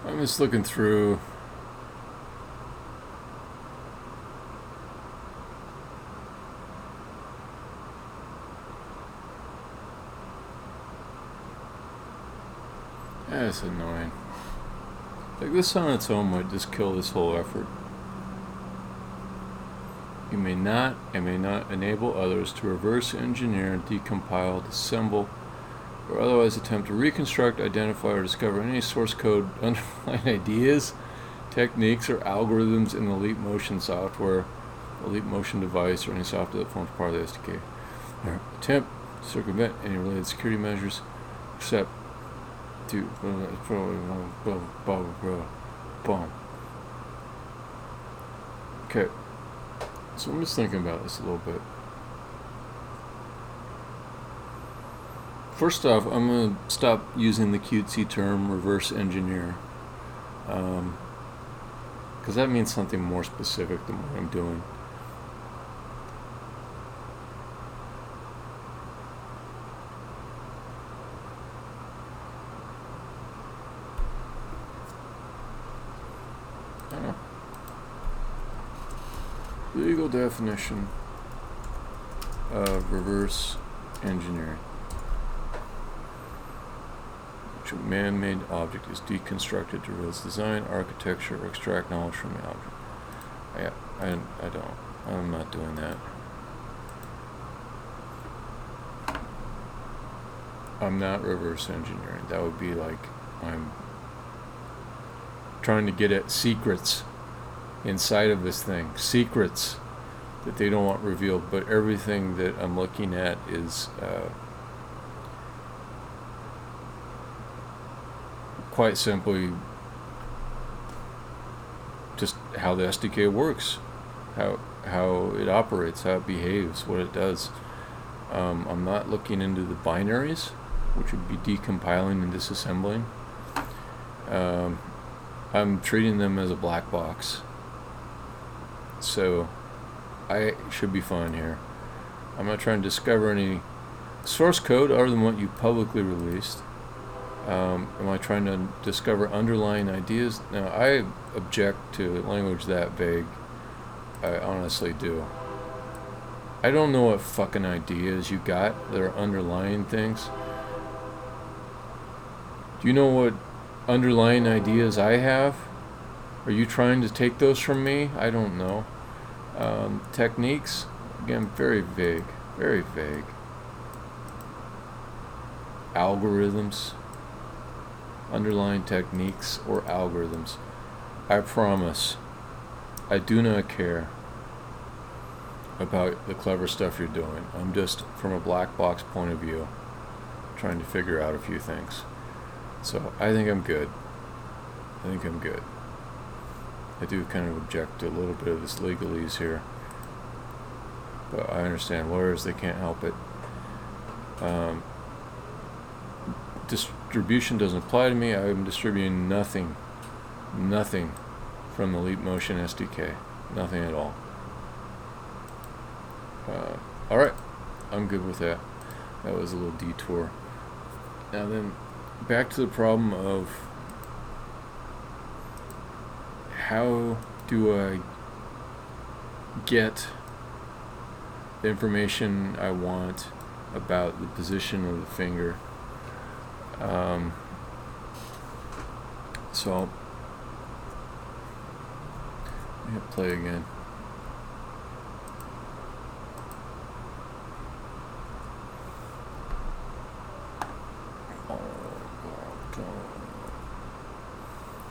S1: I'm just looking through. That's annoying. Like this on its own might just kill this whole effort. You may not and may not enable others to reverse engineer, decompile, disassemble, or otherwise attempt to reconstruct, identify, or discover any source code, underlying ideas, techniques, or algorithms in the Leap Motion software, the Leap Motion device, or any software that forms part of the SDK. Or attempt to circumvent any related security measures, except to boom. Okay, so I'm just thinking about this a little bit. First off, I'm going to stop using the cutesy term reverse engineer, because that means something more specific than what I'm doing. Legal definition of reverse engineering. Which a man-made object is deconstructed to reveal its design, architecture, or extract knowledge from the object. I don't. I'm not doing that. I'm not reverse engineering. That would be like I'm trying to get at secrets inside of this thing. Secrets that they don't want revealed, but everything that I'm looking at is quite simply just how the SDK works, how it operates, how it behaves, what it does. I'm not looking into the binaries, which would be decompiling and disassembling. I'm treating them as a black box. So I should be fine here. I'm not trying to discover any source code other than what you publicly released. Am I trying to discover underlying ideas? Now, I object to language that vague. I honestly do. I don't know what fucking ideas you got that are underlying things. Do you know what underlying ideas I have? Are you trying to take those from me? I don't know. Techniques, again, very vague. Very vague. Algorithms. Underlying techniques or algorithms. I promise, I do not care about the clever stuff you're doing. I'm just, from a black box point of view, trying to figure out a few things. So I think I'm good. I do kind of object to a little bit of this legalese here, but I understand lawyers, they can't help it. Distribution doesn't apply to me. I'm distributing nothing from the Leap Motion SDK. Nothing at all. Alright, I'm good with that. That was a little detour. Now then, back to the problem of how do I get the information I want about the position of the finger. So let me hit play again.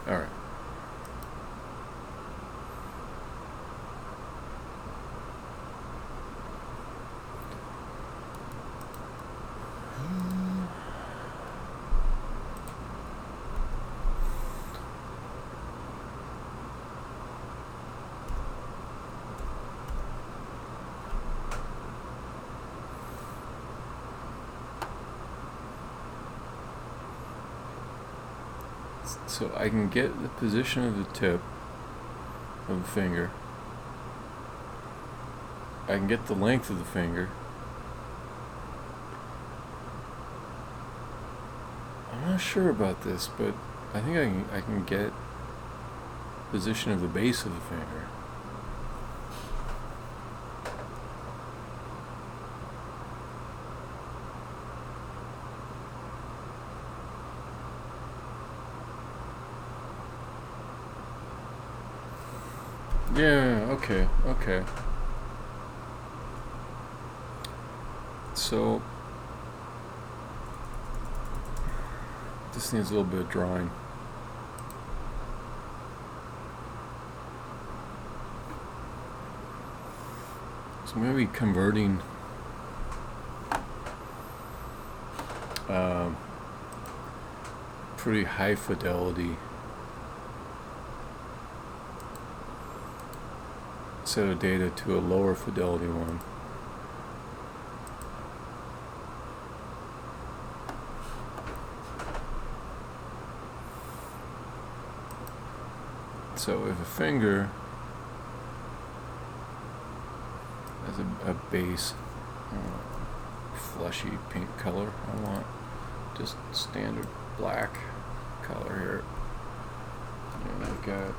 S1: All right. So I can get the position of the tip of the finger. I can get the length of the finger. I'm not sure about this, but I think I can get position of the base of the finger. Yeah, okay. So this needs a little bit of drawing. So I'm going to be converting pretty high fidelity set of data to a lower fidelity one. So if a finger has a base fleshy pink color, I want just standard black color here. And I've got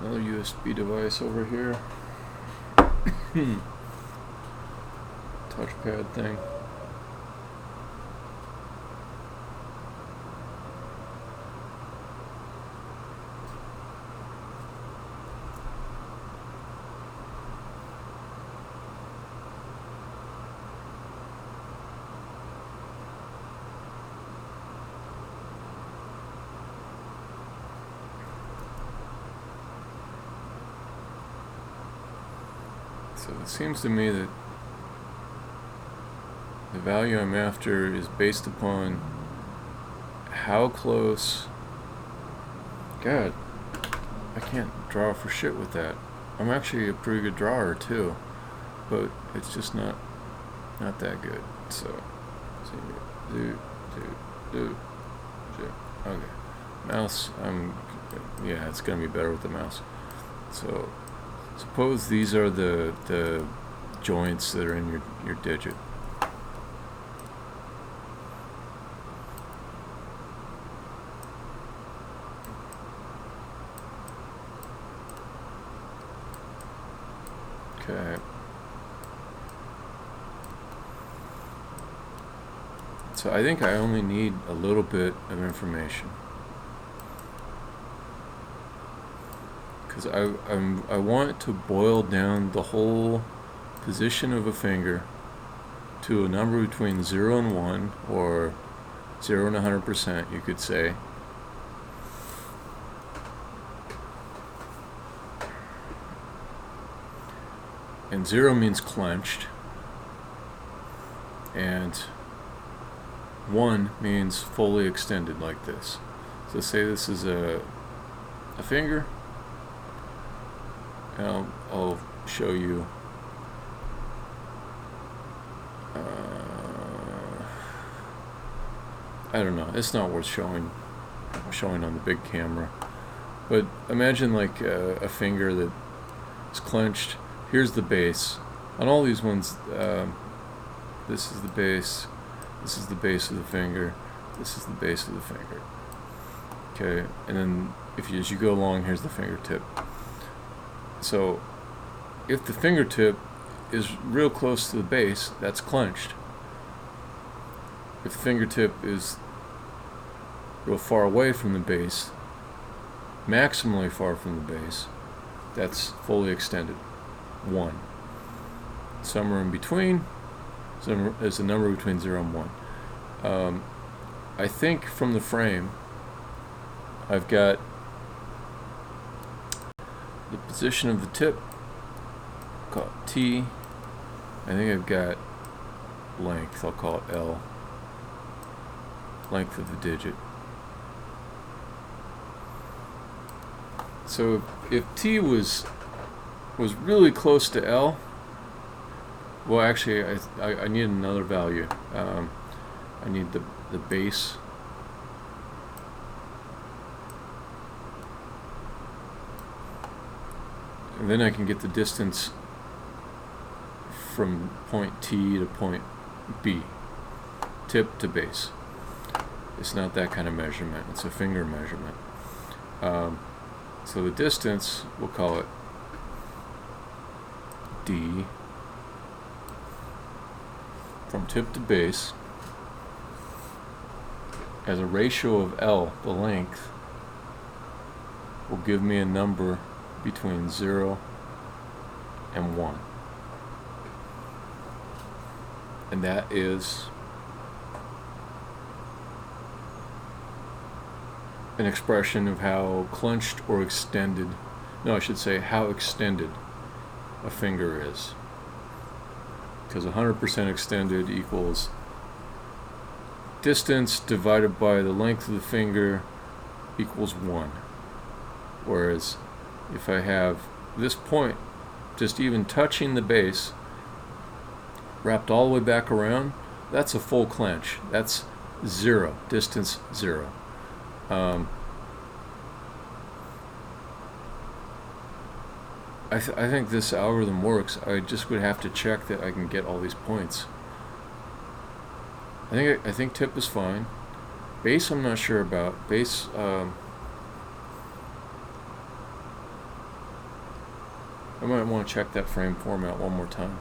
S1: another USB device over here. Touchpad thing. So it seems to me that the value I'm after is based upon how close. God, I can't draw for shit with that. I'm actually a pretty good drawer too, but it's just not that good. So, okay. Mouse, yeah, it's gonna be better with the mouse. So, suppose these are the joints that are in your digit. Okay. So I think I only need a little bit of information, because I want to boil down the whole position of a finger to a number between 0 and 1, or 0 and 100%, you could say. And 0 means clenched, and 1 means fully extended, like this. So say this is a finger, and I'll show you. I don't know, it's not worth showing on the big camera, but imagine like a finger that is clenched. Here's the base. On all these ones, this is the base, this is the base of the finger, this is the base of the finger. Okay, and then as you go along, here's the fingertip. So if the fingertip is real close to the base, that's clenched. If the fingertip is real far away from the base, maximally far from the base, that's fully extended. 1. Somewhere in between is the number between 0 and 1. I think from the frame I've got the position of the tip, call it T. I think I've got length, I'll call it L. Length of the digit. So if T was really close to L, well, actually I need another value. I need the base. And then I can get the distance from point T to point B, tip to base. It's not that kind of measurement, it's a finger measurement. So the distance, we'll call it D, from tip to base, as a ratio of L, the length, will give me a number between 0 and 1. And that is an expression of how clenched or extended, no, I should say how extended a finger is. Because 100% extended equals distance divided by the length of the finger equals 1. Whereas if I have this point just even touching the base, wrapped all the way back around, that's a full clench. That's 0, distance 0. I think this algorithm works. I just would have to check that I can get all these points. I think tip is fine. Base I'm not sure about. Base I might want to check that frame format one more time.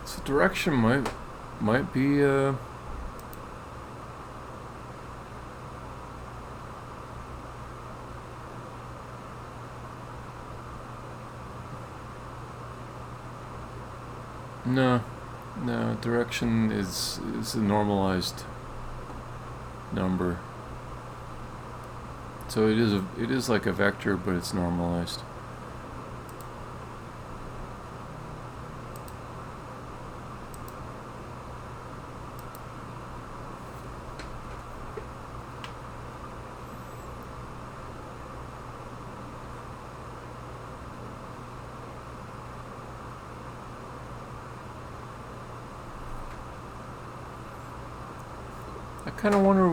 S1: So direction might be no, direction is a normalized number. So it is like a vector, but it's normalized. I kind of wonder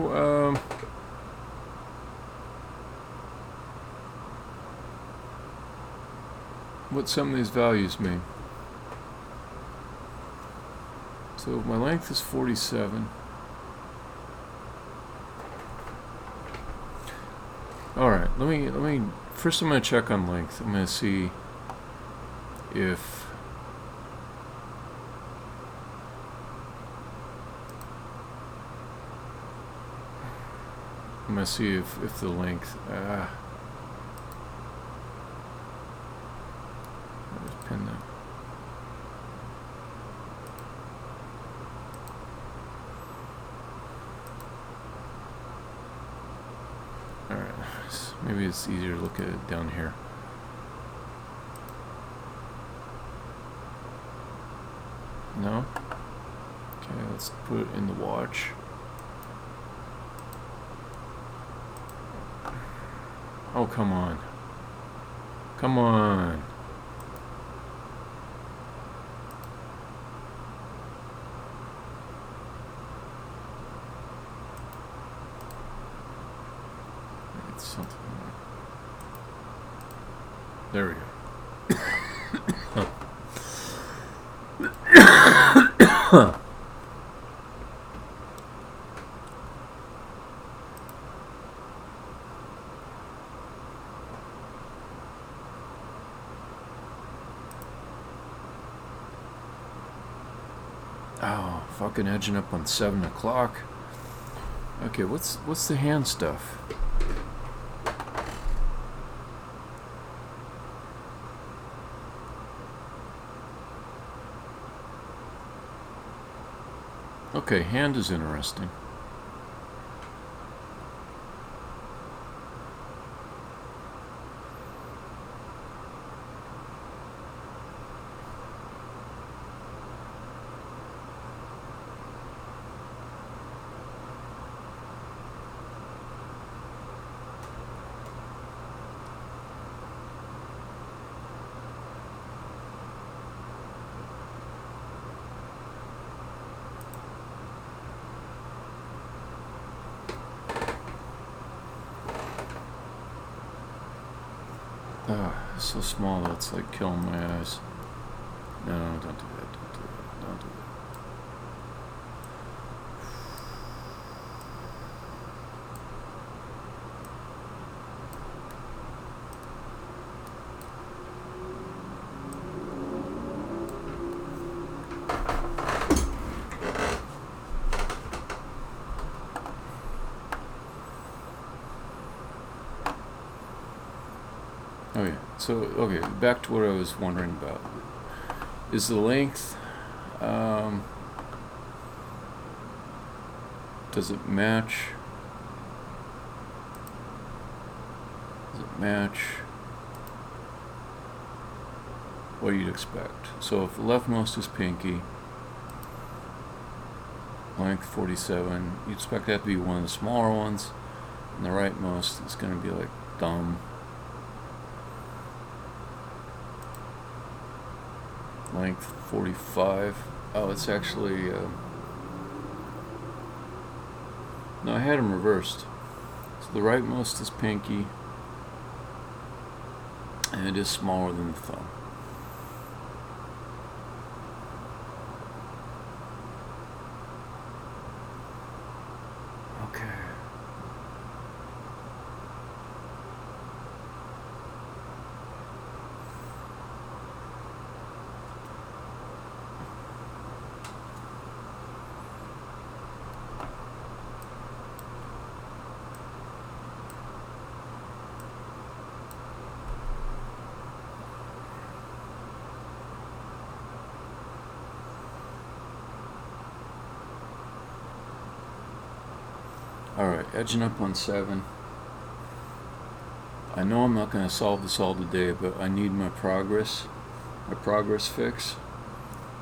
S1: what some of these values mean. So my length is 47. All right, let me first I'm going to check on length. I'm going to see if if the length I'll just pin that. Alright, maybe it's easier to look at it down here. No? Okay, let's put it in the watch. Oh, come on. Come on. It's something. There we go. Oh, fucking edging up on 7 o'clock. Okay, what's the hand stuff? Okay, hand is interesting. It's so small that it's like killing my eyes. No, don't do that, don't do that. do it. Okay, so, okay, back to what I was wondering about. Is the length, does it match? Does it match what you'd expect? So if the leftmost is pinky, length 47, you'd expect that to be one of the smaller ones, and the rightmost is going to be like thumb. Length 45. Oh, it's actually no, I had them reversed. So the rightmost is pinky, and it is smaller than the thumb. Okay. Alright, edging up on 7. I know I'm not going to solve this all today, but I need my progress fix.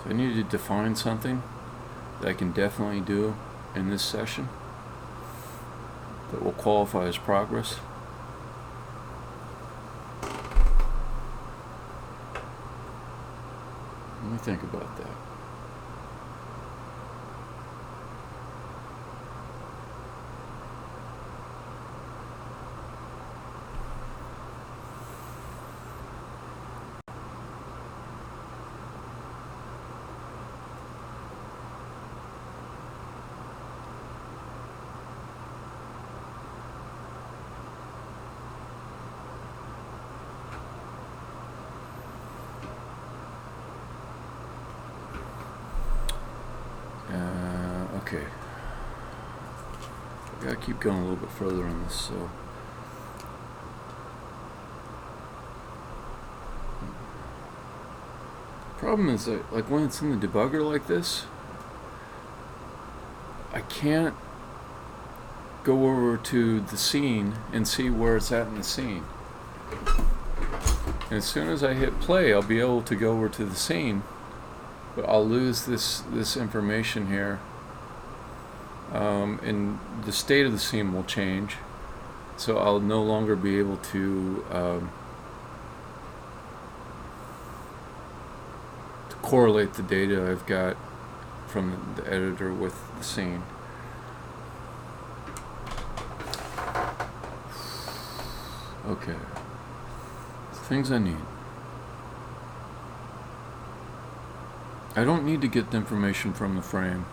S1: So I need to define something that I can definitely do in this session that will qualify as progress. Let me think about that. Okay. I gotta keep going a little bit further on this, so. Problem is that, like, when it's in the debugger like this, I can't go over to the scene and see where it's at in the scene. And as soon as I hit play, I'll be able to go over to the scene, but I'll lose this information here. And the state of the scene will change, so I'll no longer be able to correlate the data I've got from the editor with the scene. Okay, things I need. I don't need to get the information from the frame.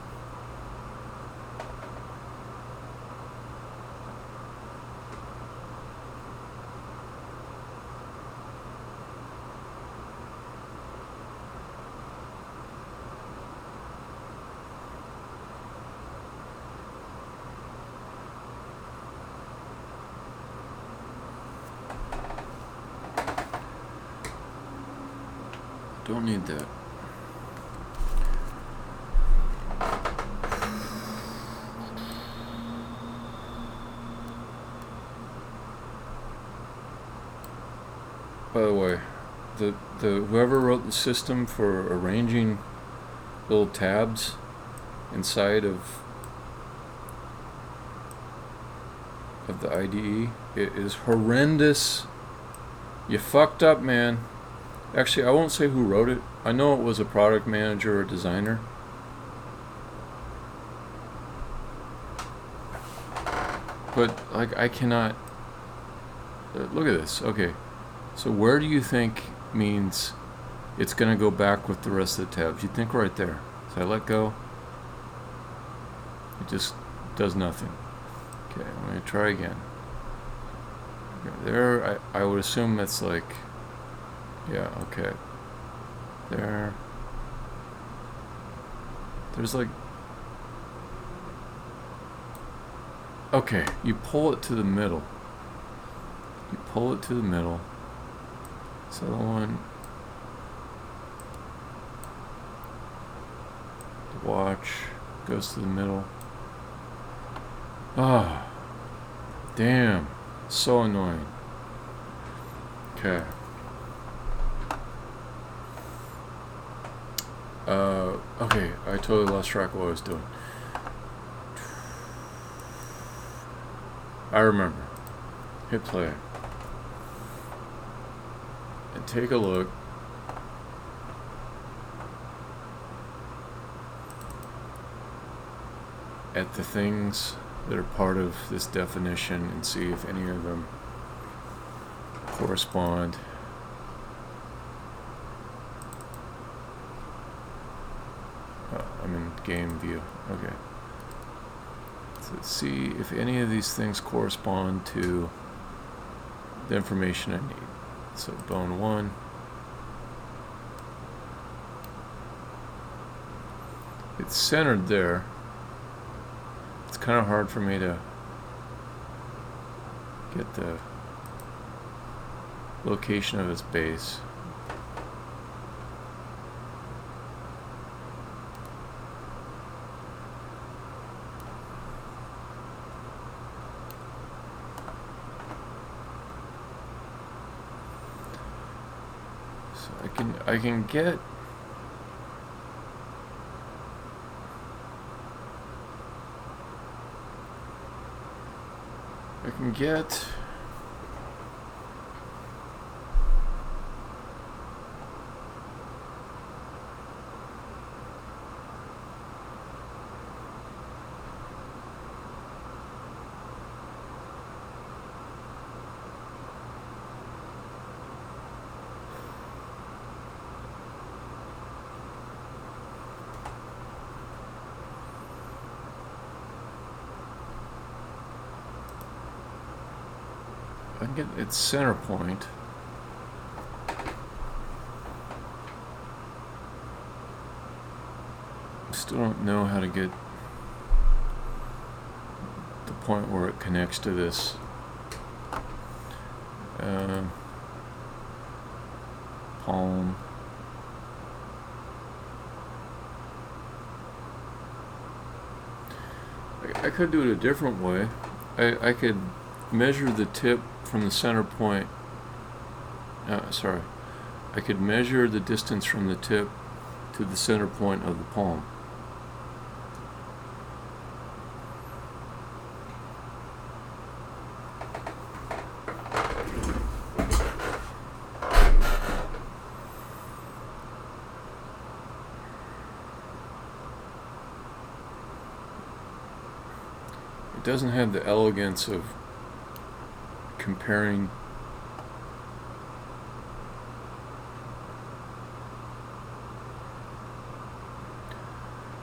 S1: Don't need that. By the way, the whoever wrote the system for arranging little tabs inside of the IDE, it is horrendous. You fucked up, man. Actually, I won't say who wrote it. I know it was a product manager or designer. But, like, I cannot... look at this. Okay. So where do you think means it's going to go back with the rest of the tabs? You think right there. So I let go. It just does nothing. Okay, I'm going to try again. There, I would assume that's like, yeah, okay. There's like, okay, you pull it to the middle. You pull it to the middle. So the one, the watch goes to the middle. Ah, damn, so annoying. Okay. Okay, I totally lost track of what I was doing. I remember. Hit play. And take a look. At the things that are part of this definition and see if any of them correspond. I'm in game view. Okay. So let's see if any of these things correspond to the information I need. So bone 1. It's centered there. It's kind of hard for me to get the location of its base. So I can get its center point. I still don't know how to get the point where it connects to this. Palm. I could do it a different way. I could measure the tip from the center point. I could measure the distance from the tip to the center point of the palm. It doesn't have the elegance of comparing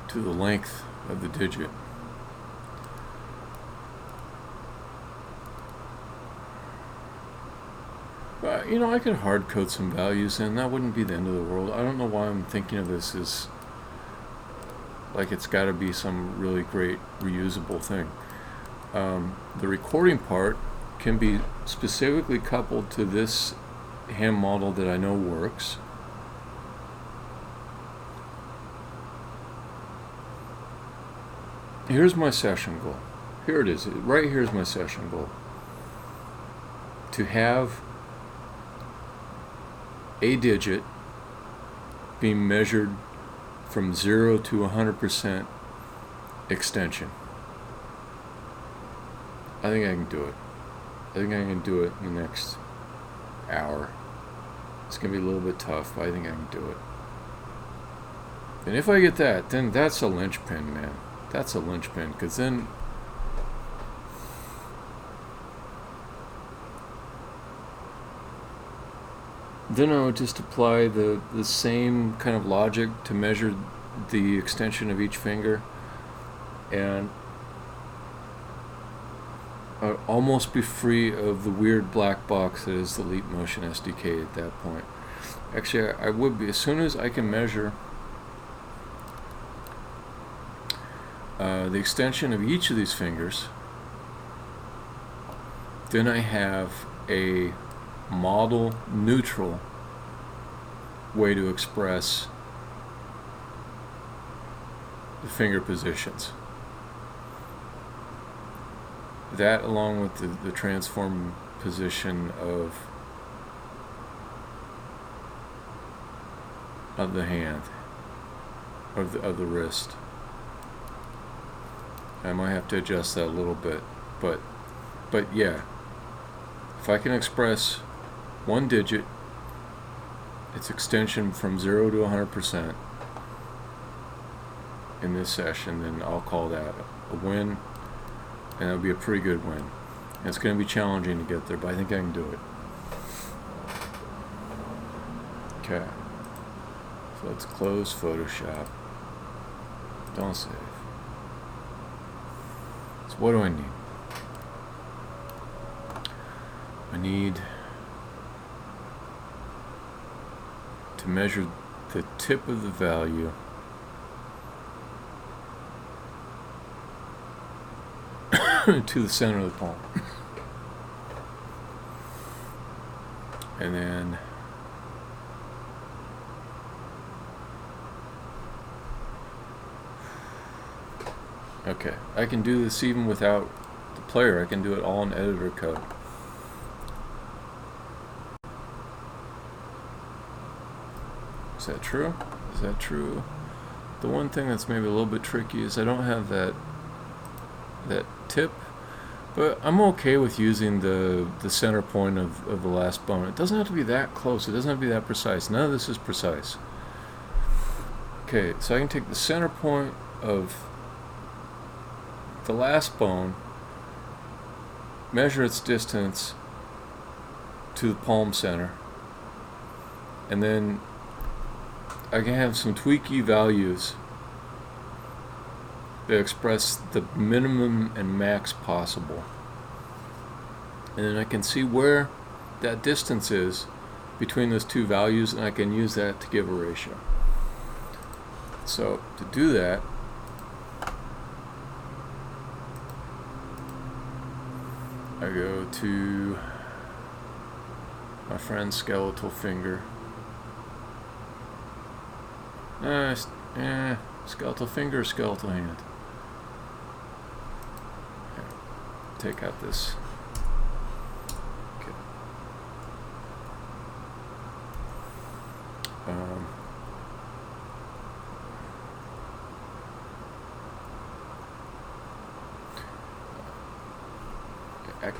S1: to the length of the digit. But, you know, I could hard code some values in. That wouldn't be the end of the world. I don't know why I'm thinking of this as like it's got to be some really great reusable thing. The recording part can be specifically coupled to this ham model that I know works. Here's my session goal. Here it is. Right here's my session goal. To have a digit being measured from 0 to 100% extension. I think I can do it. I think I can do it in the next hour. It's going to be a little bit tough, but I think I can do it. And if I get that, then that's a linchpin, man. That's a linchpin, because then I would just apply the same kind of logic to measure the extension of each finger and almost be free of the weird black box that is the Leap Motion SDK at that point. Actually, I would be, as soon as I can measure the extension of each of these fingers, then I have a model neutral way to express the finger positions. That, along with the transform position of the hand, of the wrist. I might have to adjust that a little bit, but yeah, if I can express one digit, its extension from 0 to 100% in this session, then I'll call that a win, and it'll be a pretty good win. And it's going to be challenging to get there, but I think I can do it. Okay, so let's close Photoshop. Don't save. So what do I need? I need to measure the tip of the value to the center of the palm. And then okay, I can do this even without the player. I can do it all in editor code. Is that true? Is that true? The one thing that's maybe a little bit tricky is I don't have that tip, but I'm okay with using the center point of the last bone. It doesn't have to be that close. It doesn't have to be that precise. None of this is precise. Okay, so I can take the center point of the last bone, measure its distance to the palm center, and then I can have some tweaky values that express the minimum and max possible. And then I can see where that distance is between those two values, and I can use that to give a ratio. So to do that, I go to my friend's skeletal finger. Skeletal finger or skeletal hand? Okay. Take out this. Okay.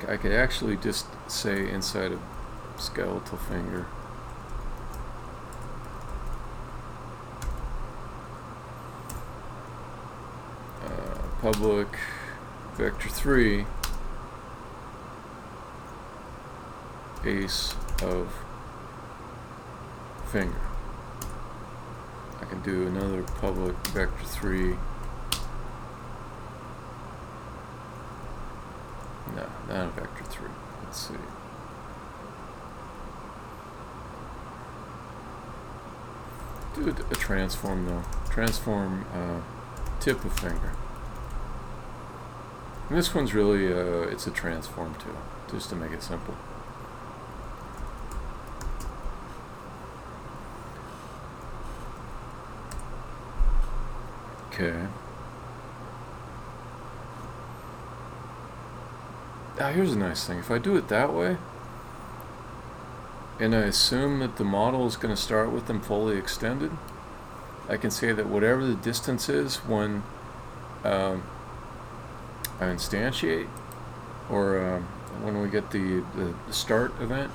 S1: I could actually just say inside a skeletal finger. Public vector 3 ace of finger. I can do another public vector 3. No, not a vector 3. Let's see. Do a transform though. Transform tip of finger. And this one's really, it's a transform too, just to make it simple. Okay. Now here's a nice thing. If I do it that way, and I assume that the model is going to start with them fully extended, I can say that whatever the distance is when I instantiate, or when we get the start event,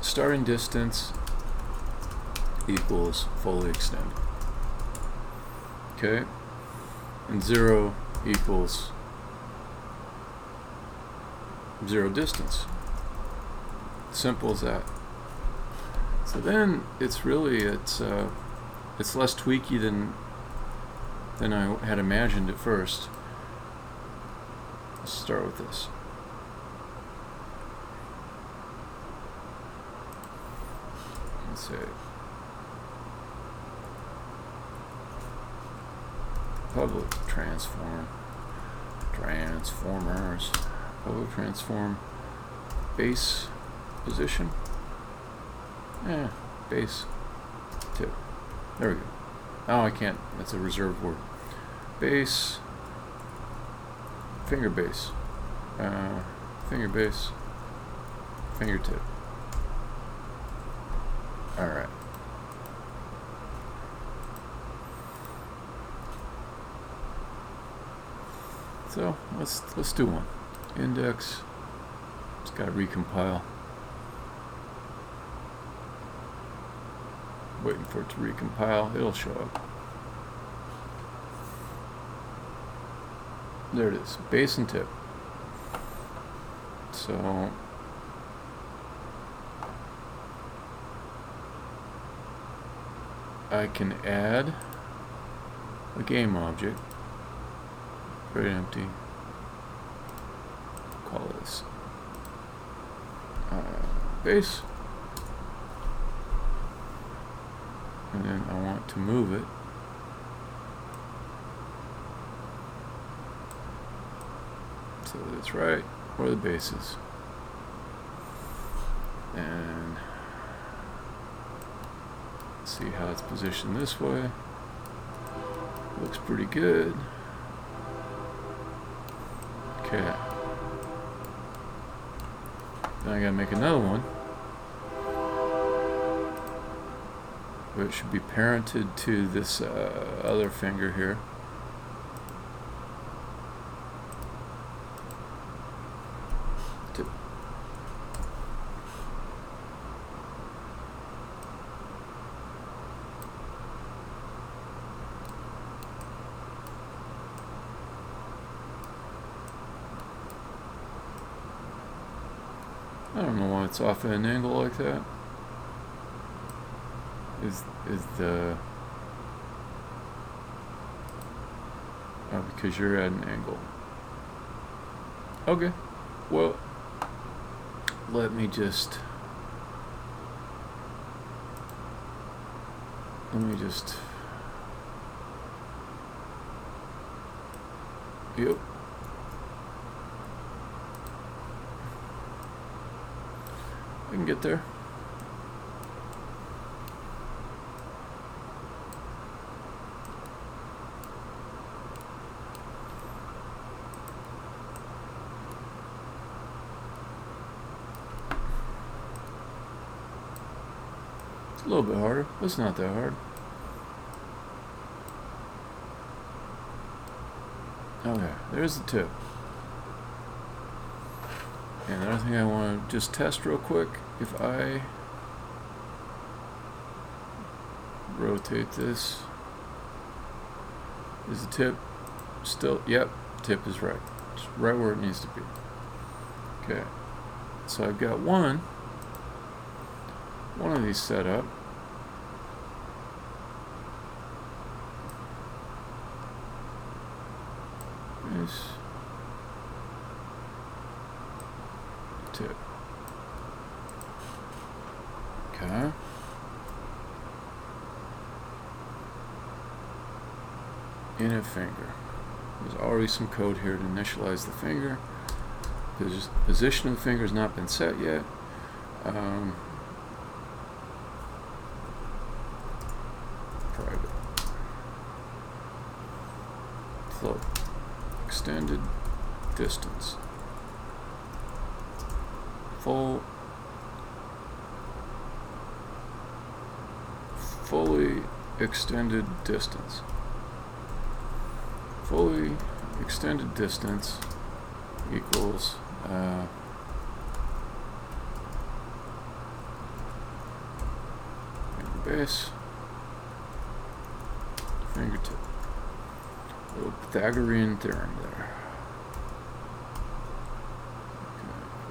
S1: starting distance equals fully extended. Okay, and 0 equals 0 distance. Simple as that. So then it's really it's less tweaky than I had imagined at first. Let's start with this. Let's say public transformers, public transform base position. Base tip. There we go. Oh, I can't. That's a reserved word. Base. Finger base. Finger base. Fingertip. All right. So let's do one. Index. It's got to recompile. Waiting for it to recompile. It'll show up. There it is. Base and tip. So I can add a game object. Very empty. Call this base. And then I want to move it so that it's right where the base is. And see how it's positioned this way. Looks pretty good. Okay. Then I gotta make another one. It should be parented to this other finger here. Tip. I don't know why it's off at an angle like that. Is the because you're at an angle. Okay, well, let me just yep. I can get there. A little bit harder, but it's not that hard. Okay, there's the tip. And another thing I want to just test real quick, if I rotate this, is the tip still? Yep, tip is right. It's right where it needs to be. Okay, so I've got one of these set up. Nice. Tip. Okay. In a finger. There's already some code here to initialize the finger. Position of the finger has not been set yet. Private. Float. Extended distance. Fully extended distance. Fully extended distance equals base fingertip. A little Pythagorean theorem there.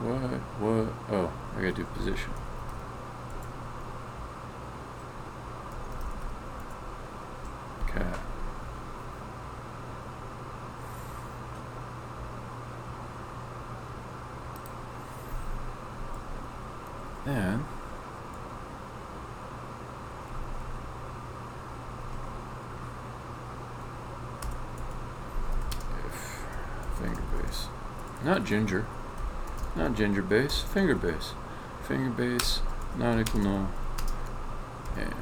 S1: Okay. What? Oh, I gotta do position. Then if finger base, not ginger base, finger base, not equal null, and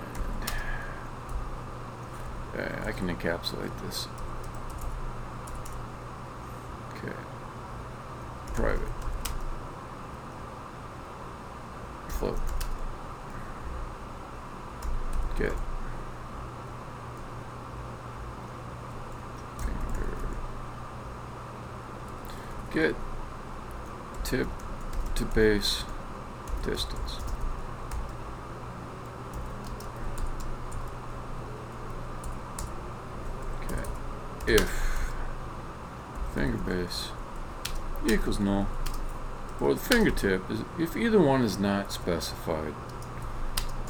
S1: I can encapsulate this. Okay, private, float, get, get tip to base distance. Okay, if finger base equals null, or the fingertip is, if either one is not specified,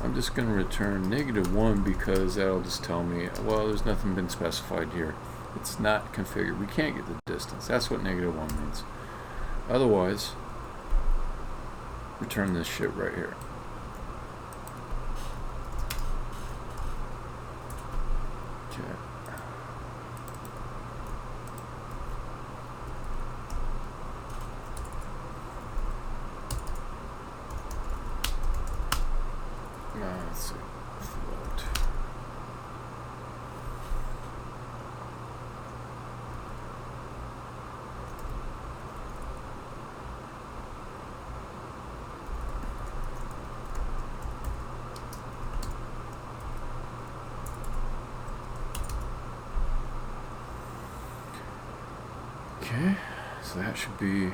S1: I'm just going to return -1 because that'll just tell me, well, there's nothing been specified here. It's not configured. We can't get the distance. That's what -1 means. Otherwise, return this shit right here. Okay. Let's see. Float. Okay, so that should be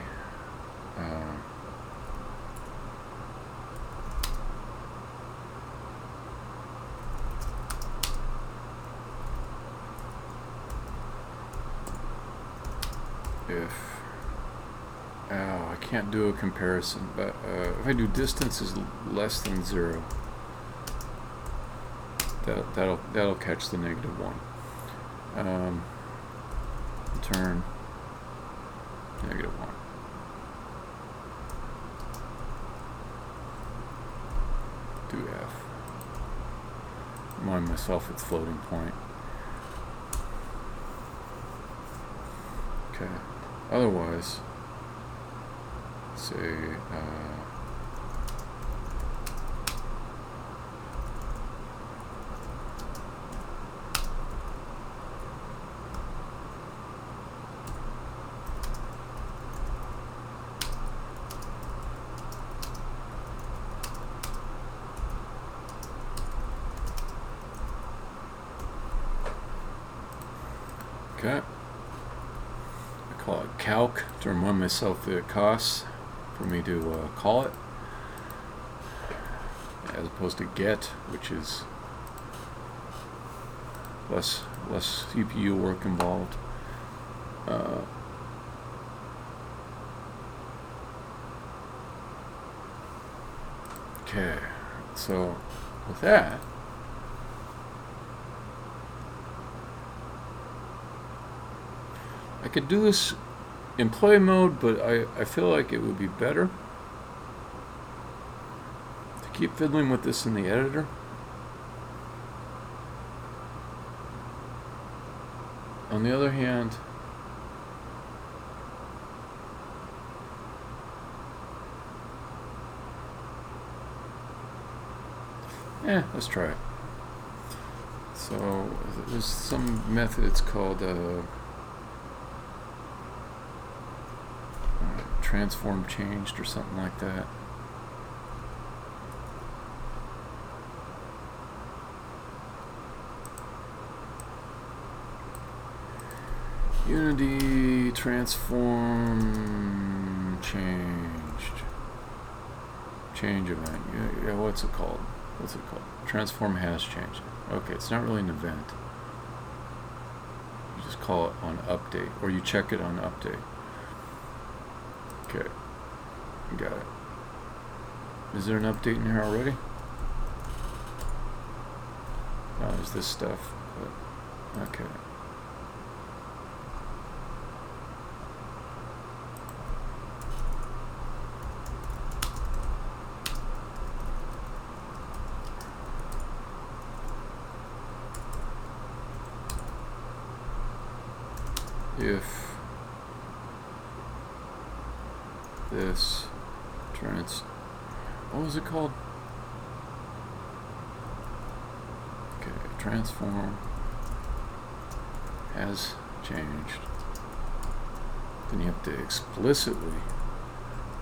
S1: if I can't do a comparison, but if I do distance is less than 0, that'll catch the -1. Return -1. Do F. Remind myself it's floating point. Okay. Otherwise, say okay. I call it calc to remind myself that it costs for me to call it, as opposed to get, which is less CPU work involved. Okay, so with that, I could do this in play mode, but I feel like it would be better to keep fiddling with this in the editor. On the other hand, let's try it. So there's some method, it's called transform changed or something like that. Unity transform changed. Change event. Yeah, what's it called? Transform has changed. Okay, it's not really an event. You just call it on update, or you check it on update. Okay, got it. Is there an update in here already? Oh, there's this stuff. But, okay. if this what was it called? Okay, transform has changed. Then you have to explicitly,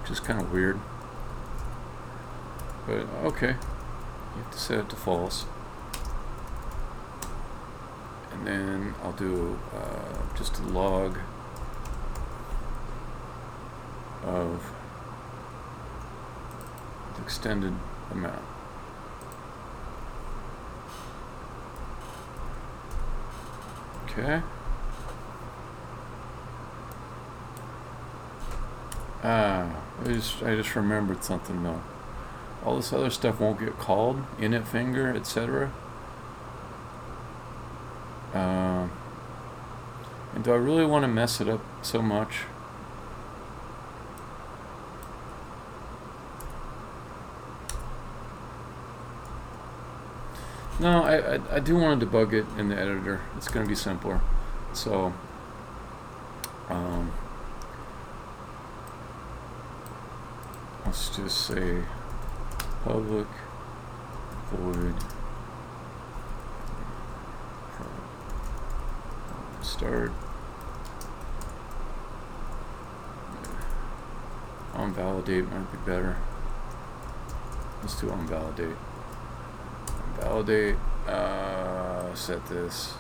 S1: which is kind of weird. But okay, you have to set it to false. And then I'll do just a log of the extended amount. Okay. I just remembered something though. All this other stuff won't get called, init finger, etc. And do I really want to mess it up so much? No, I do want to debug it in the editor. It's going to be simpler. So, let's just say public void start onValidate might be better. Let's do onValidate. Validate, set this,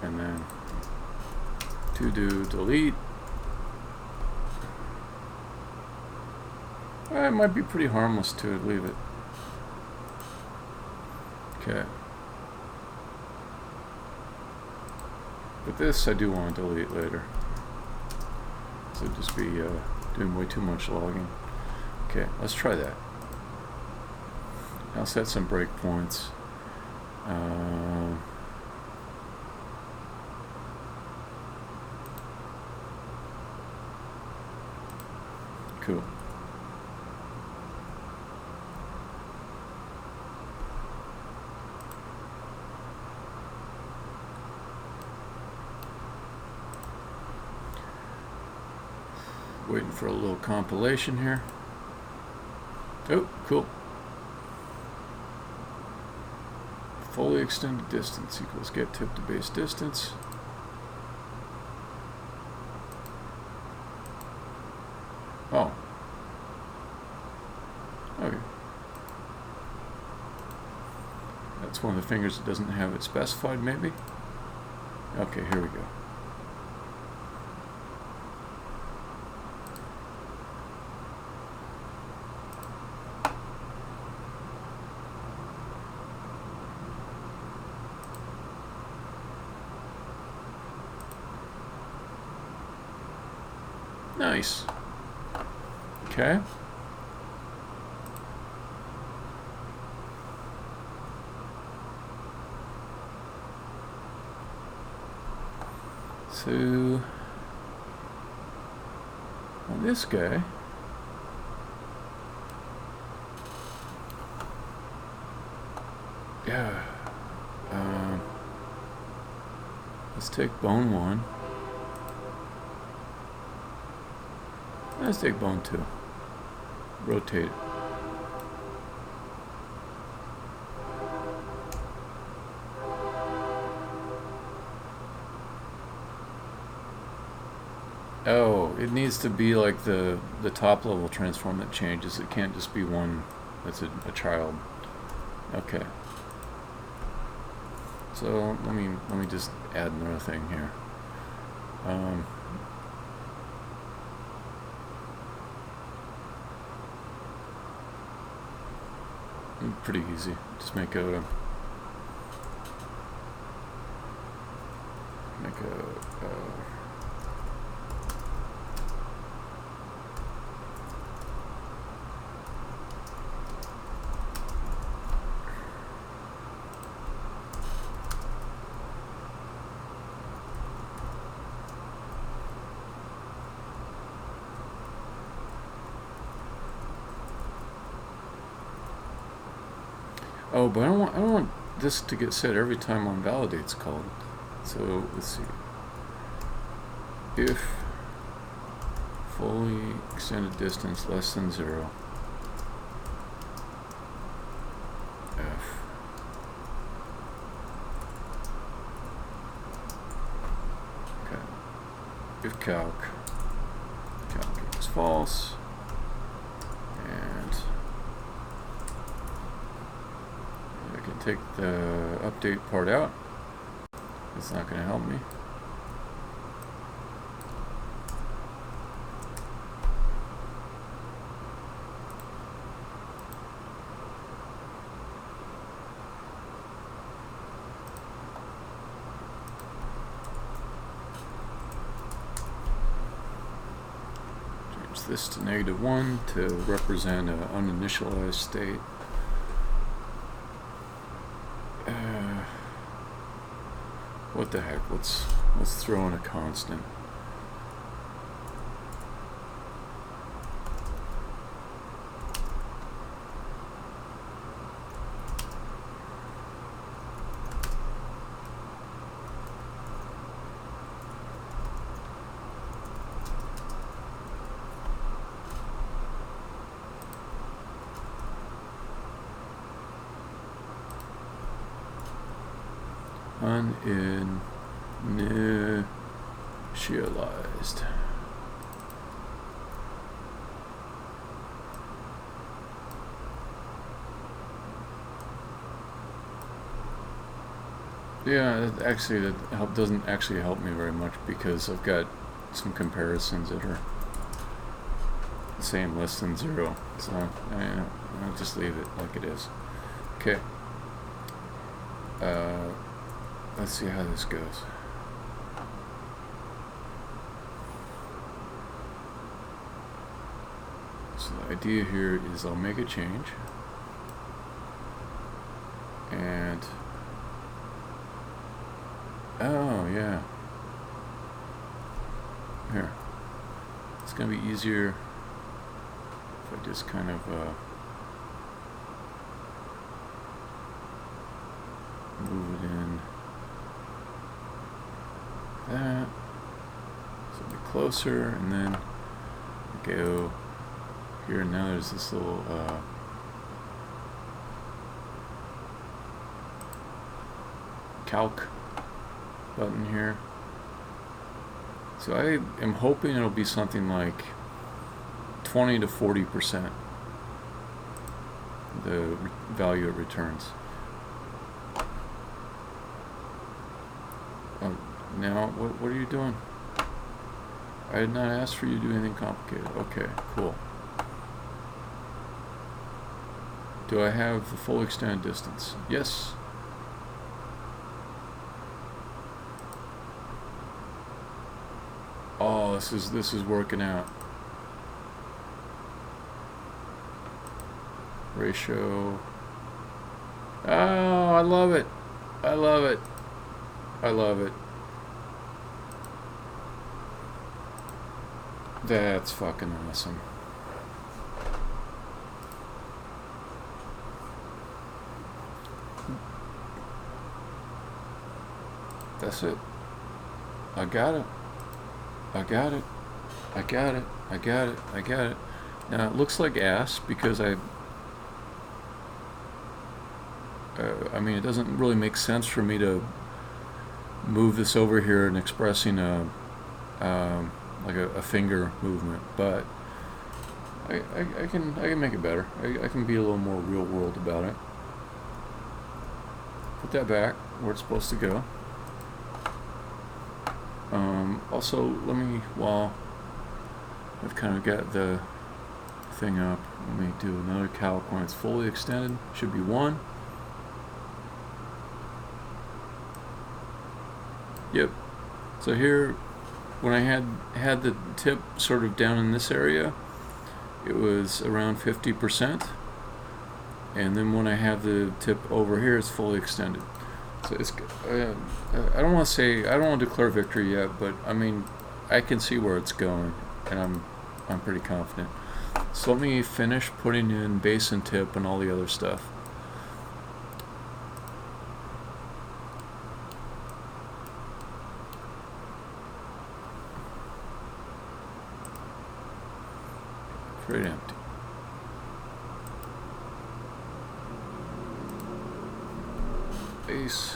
S1: and then to do delete. It might be pretty harmless to leave it. Okay. But this I do want to delete later. So just be doing way too much logging. Okay, let's try that. I'll set some breakpoints. Cool. Waiting for a little compilation here. Oh, cool. Fully extended distance equals get tip to base distance. Oh. Okay. That's one of the fingers that doesn't have it specified, maybe? Okay, here we go. Nice. Okay. So, on this guy, yeah, let's take bone 1. Let's take bone 2. Rotate it. Oh, it needs to be like the top level transform that changes. It can't just be one that's a child. Okay. So let me just add another thing here. Pretty easy. Just make a oh, but I don't want this to get set every time onValidate's called. So let's see. If fully extended distance less than 0, F. Okay. If calc is false, and I can take the update part out. It's not going to help me. This to -1 to represent an uninitialized state. What the heck? Let's throw in a constant. Uninitialized. Yeah, actually that doesn't actually help me very much because I've got some comparisons that are saying less than 0. So I'll just leave it like it is. Okay. Let's see how this goes. So the idea here is I'll make a change, and oh yeah, here, it's gonna be easier if I just kind of move it in that, so it'll be closer, and then go here, and now there's this little calc button here. So I am hoping it'll be something like 20 to 40% the value it returns. Now, what are you doing? I did not ask for you to do anything complicated. Okay, cool. Do I have the full extended distance? Yes. Oh, this is working out. Ratio. Oh, I love it. I love it. I love it. That's fucking awesome. That's it. I got it. I got it. I got it. I got it. I got it. Now it looks like ass because I mean, it doesn't really make sense for me to move this over here and expressing a like a finger movement, but I can make it better. I can be a little more real world about it. Put that back where it's supposed to go. Also, let me, while I've kind of got the thing up, let me do another calc when it's fully extended. Should be 1. Yep. So here, when I had the tip sort of down in this area, it was around 50%, and then when I have the tip over here, it's fully extended. So it's I don't want to declare victory yet, but I mean I can see where it's going, and I'm pretty confident. So let me finish putting in base and tip and all the other stuff. Crate empty. Base.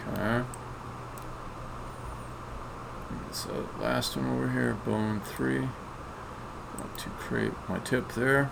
S1: Okay. So last one over here, bone 3. Want to create my tip there.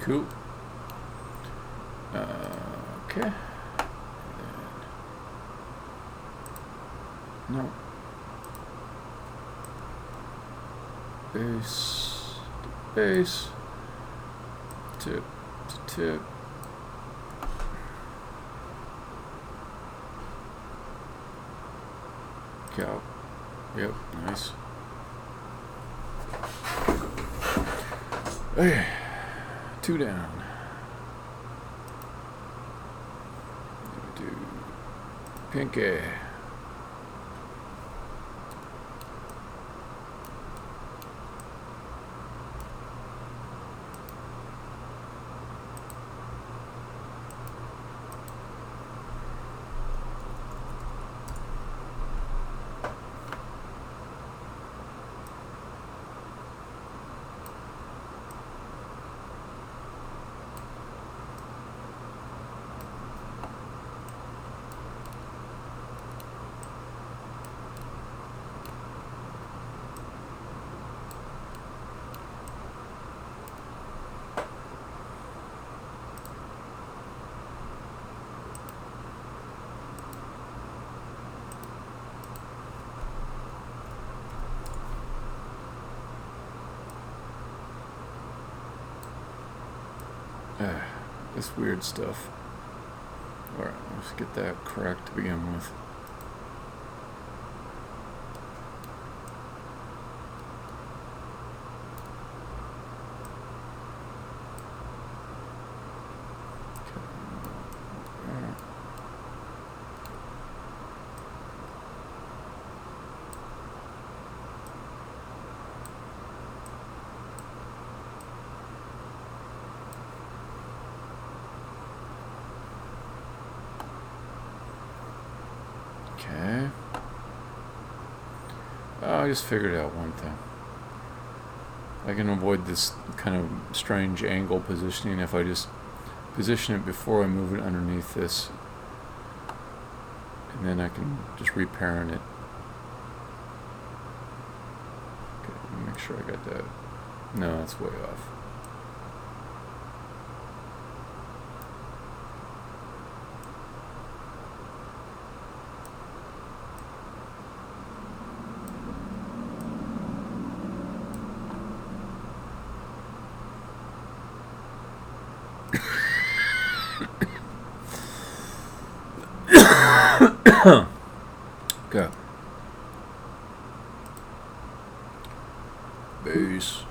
S1: Cool. Okay. No. Base to base. Tip to tip. Cow. Yep, nice. Okay. 2 down. Do pinky. This weird stuff. Alright, let's get that correct to begin with. Okay. I just figured out one thing. I can avoid this kind of strange angle positioning if I just position it before I move it underneath this. And then I can just reparent it. Okay, let me make sure I got that. No, that's way off. Okay. Base.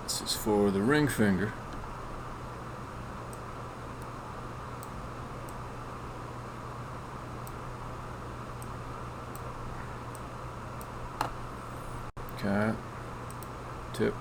S1: This is for the ring finger. Okay. Tip.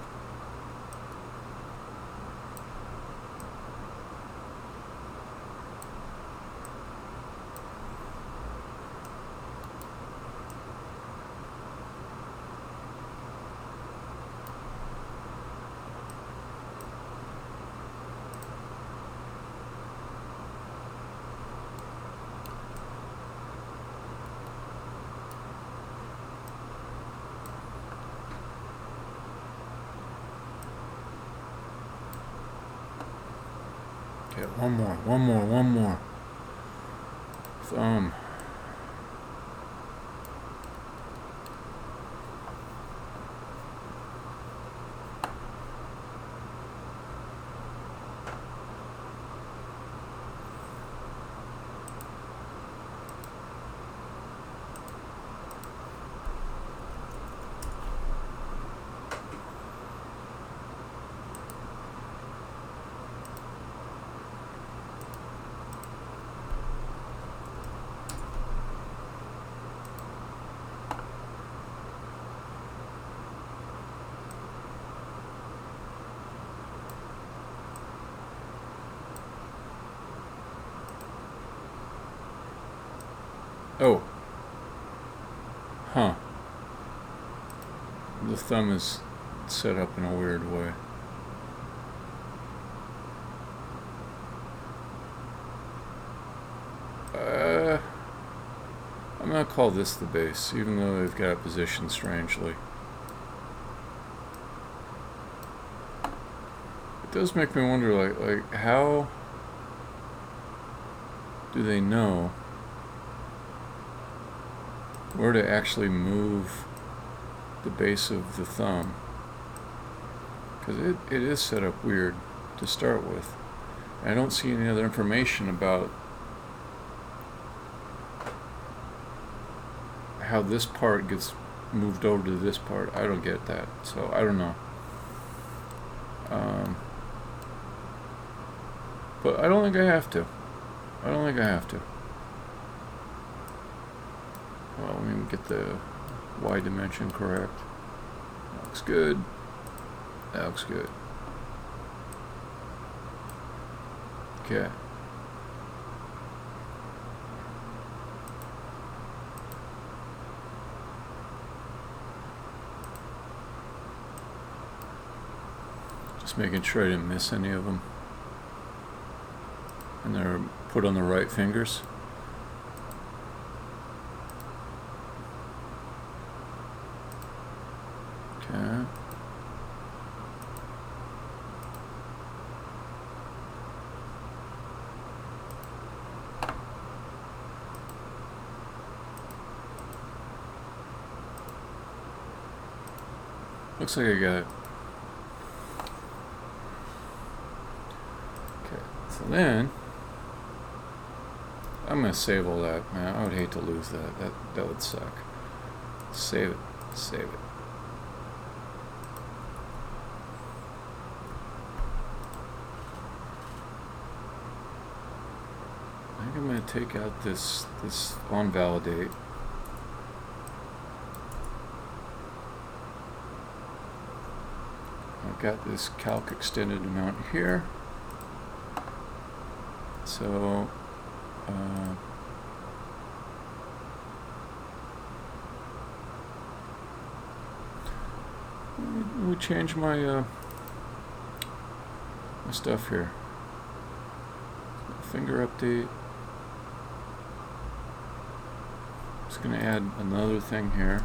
S1: Okay, one more. Thumb. Oh. Huh. The thumb is set up in a weird way. I'm gonna call this the base, even though they've got it positioned strangely. It does make me wonder, like how do they know where to actually move the base of the thumb? Because it is set up weird to start with. I don't see any other information about how this part gets moved over to this part. I don't get that, so I don't know. But I don't think I have to. Well, let me get the Y dimension correct. That looks good. Okay. Just making sure I didn't miss any of them. And they're put on the right fingers. Okay. Looks like I got it. Okay, so then I'm gonna save all that. Man, I would hate to lose that. That would suck. Save it. I think I'm gonna take out this on validate. I've got this calc extended amount here. So we change my my stuff here. Finger update. Just gonna add another thing here.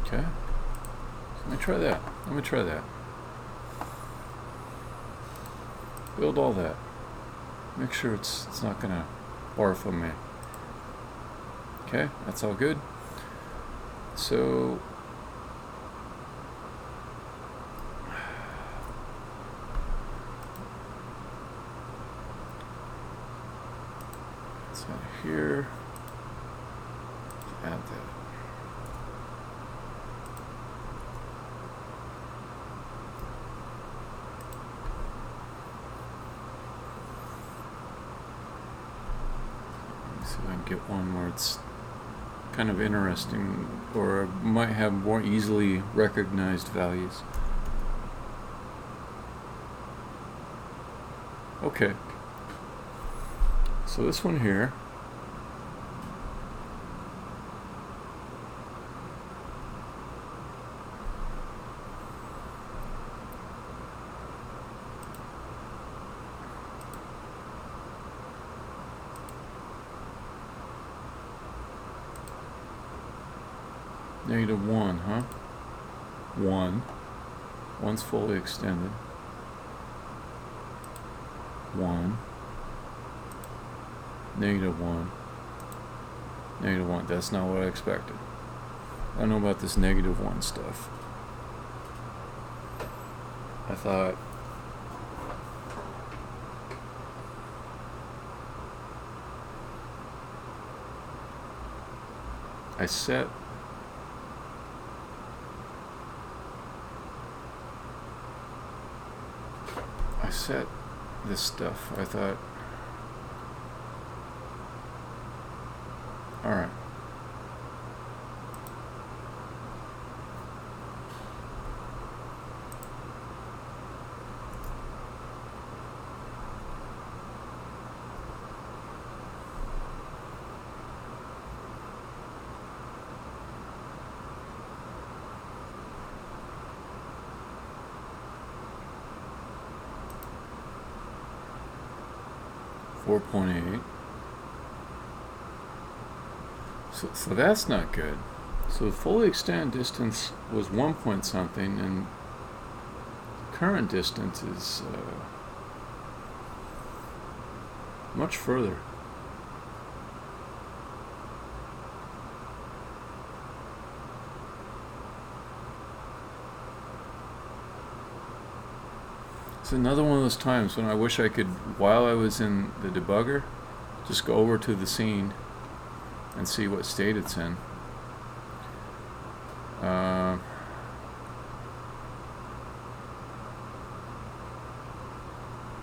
S1: Okay. Let me try that. Build all that. Make sure it's not gonna barf on me. Okay, that's all good. So it's out here. Add that. See if I can get one where it's kind of interesting or might have more easily recognized values. Okay. So this one here, -1, huh? 1. 1's fully extended. 1. -1. -1. That's not what I expected. I don't know about this -1 stuff. I thought I set this stuff. I thought, all right. .8. So that's not good. So the fully extended distance was 1 point something, and current distance is much further. It's another one of those times when I wish I could, while I was in the debugger, just go over to the scene and see what state it's in.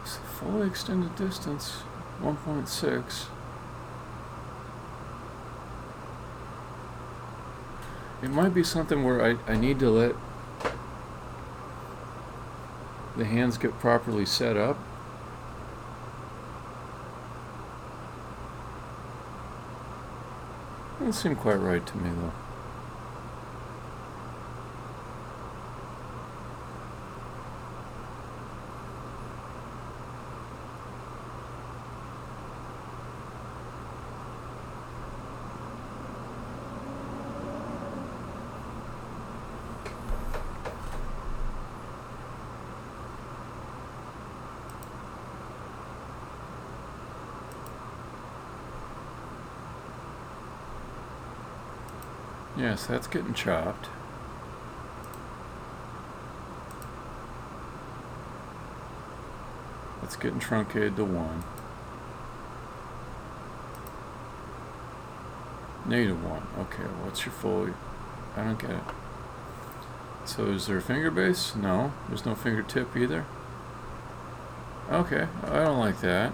S1: So fully extended distance, 1.6. It might be something where I need to let the hands get properly set up. Doesn't seem quite right to me though. Yes, that's getting chopped. That's getting truncated to 1. -1. Okay, what's your fully? I don't get it. So is there a finger base? No. There's no fingertip either? Okay, I don't like that.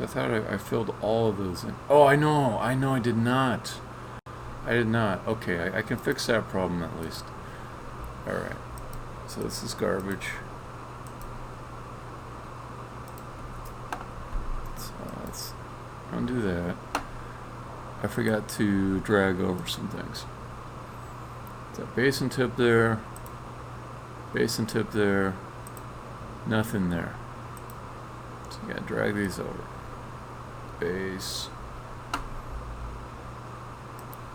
S1: I thought I filled all of those in. Oh, I know I did not. I did not. Okay, I can fix that problem at least. Alright, so this is garbage. So let's undo that. I forgot to drag over some things. So base and tip there, base and tip there, nothing there. So you gotta drag these over. Base,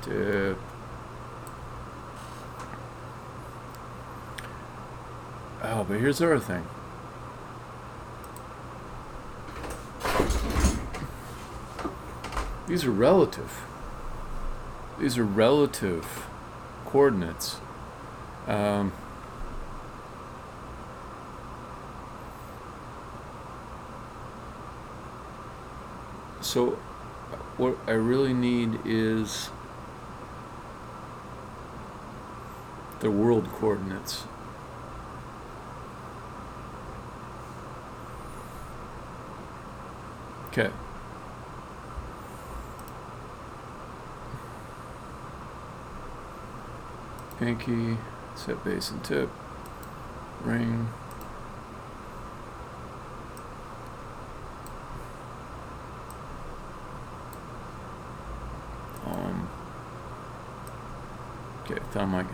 S1: tip, oh, but here's the other thing. These are relative. These are relative coordinates. So what I really need is the world coordinates. Okay. Pinky, set base and tip, ring. Okay, thumb I got.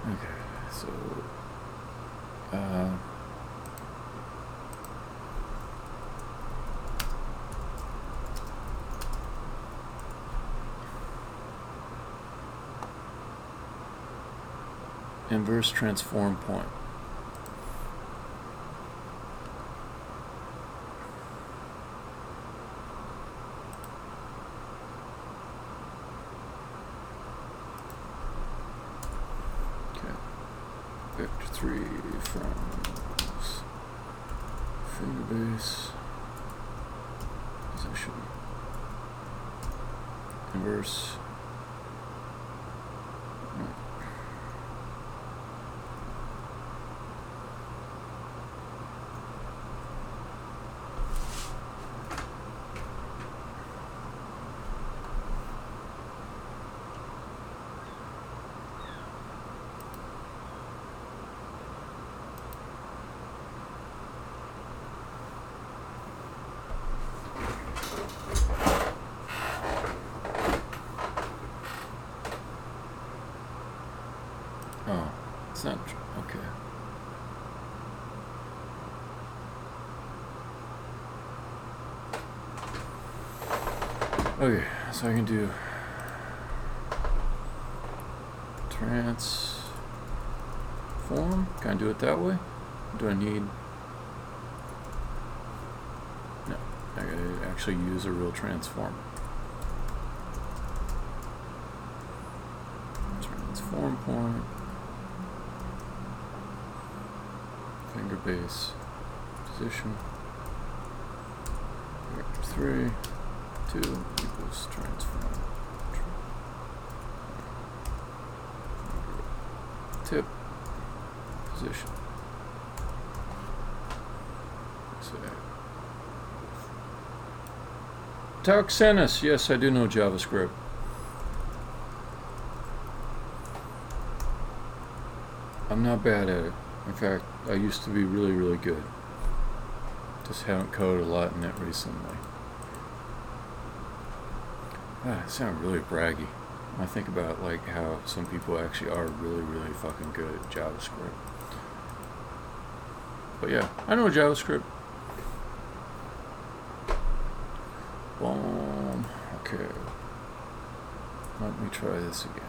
S1: Okay, so inverse transform point. Vector 3 from finger base, position, inverse. Oh, it's not okay. Okay, so I can do transform. Can I do it that way? Do I need? No, I gotta actually use a real transform. Transform point. Finger base, position, vector 3, 2 equals transform. Tip, position. Toxenus, yes, I do know JavaScript. I'm not bad at it. In fact, I used to be really, really good. Just haven't coded a lot in it recently. I sound really braggy when I think about like how some people actually are really, really fucking good at JavaScript. But yeah, I know JavaScript. Boom. Okay. Let me try this again.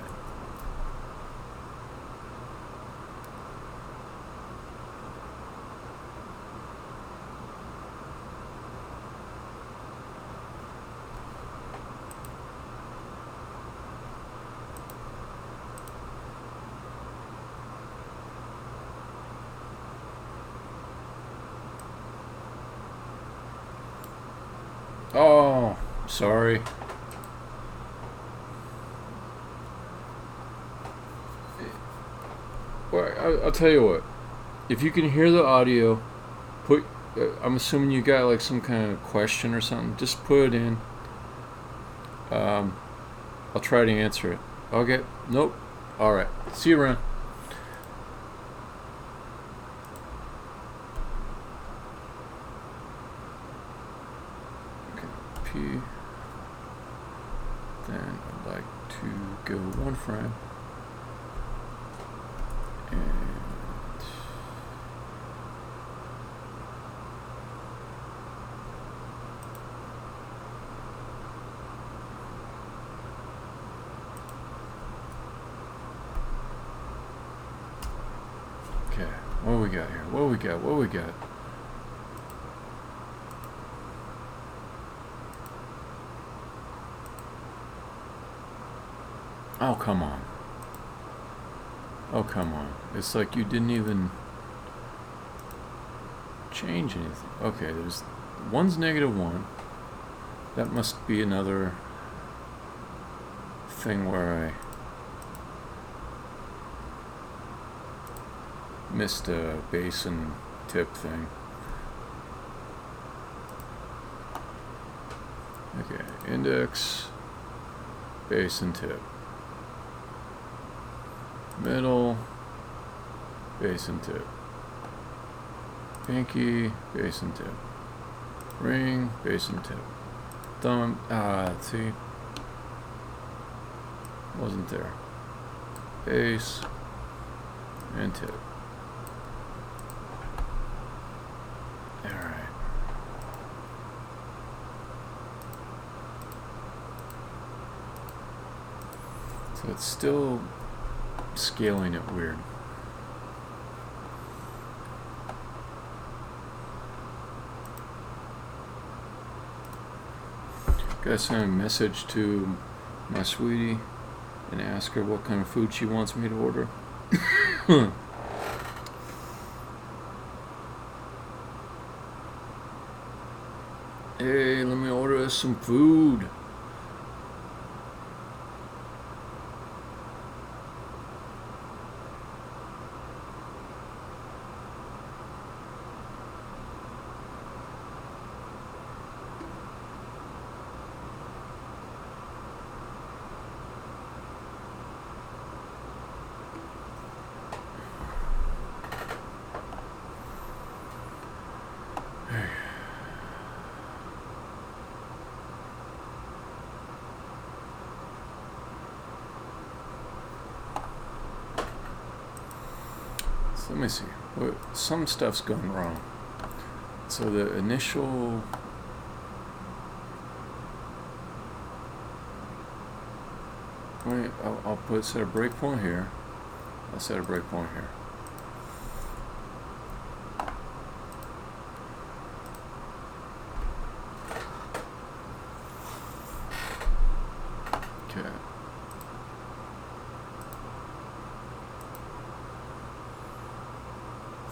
S1: Oh, sorry. Well, I'll tell you what. If you can hear the audio, put. I'm assuming you got like some kind of question or something. Just put it in. I'll try to answer it. Okay. Nope. All right. See you around. Then I'd like to go one frame and okay, what do we got here? What do we got? Oh, come on. Oh, come on. It's like you didn't even change anything. Okay, there's one's -1. That must be another thing where I Missed a base and tip thing. Okay, index, base and tip. Middle, base and tip. Pinky, base and tip. Ring, base and tip. Thumb, see? Wasn't there. Base and tip. Alright. So it's still scaling it weird. Gotta send a message to my sweetie and ask her what kind of food she wants me to order. Hey, let me order us some food. Let me see. Some stuff's gone wrong. So the initial... Wait, I'll set a breakpoint here. I'll set a breakpoint here. Okay.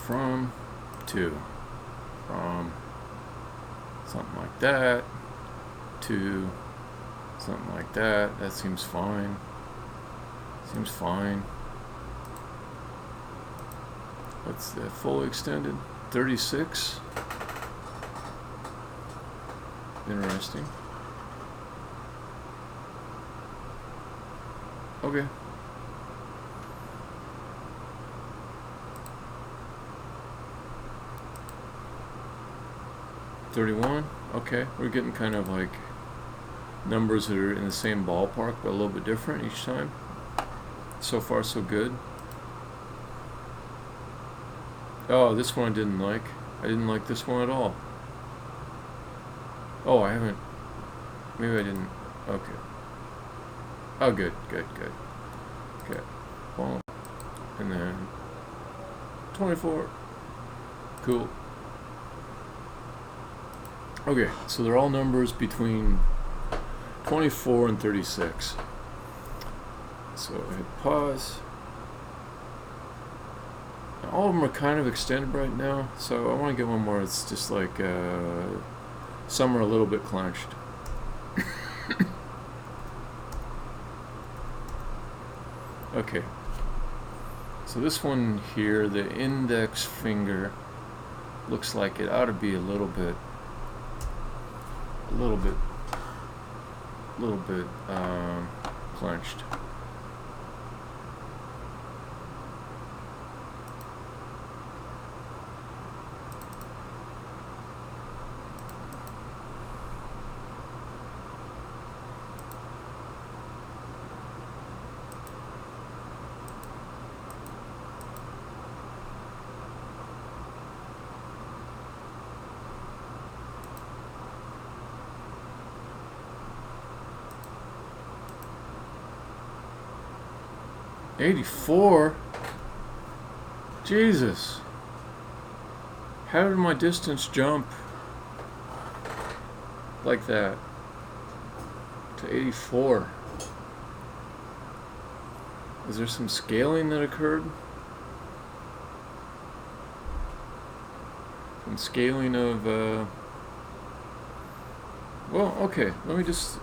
S1: From to, from something like that to something like that. That seems fine. Seems fine. What's that fully extended? 36. Interesting. Okay. $31. Okay, we're getting kind of like numbers that are in the same ballpark but a little bit different each time. So far so good. Oh, this one I didn't like. I didn't like this one at all. Oh, I haven't. Maybe I didn't. Okay. Oh, good, good, good. Okay. Well, and then 24. Cool. Okay, so they're all numbers between 24 and 36. So I hit pause. Now, all of them are kind of extended right now, so I want to get one more. It's just like some are a little bit clenched. Okay. So this one here, the index finger, looks like it ought to be a little bit clenched. $84? Jesus. How did my distance jump like that to 84? Is there some scaling that occurred? Some scaling of, well, okay, let me just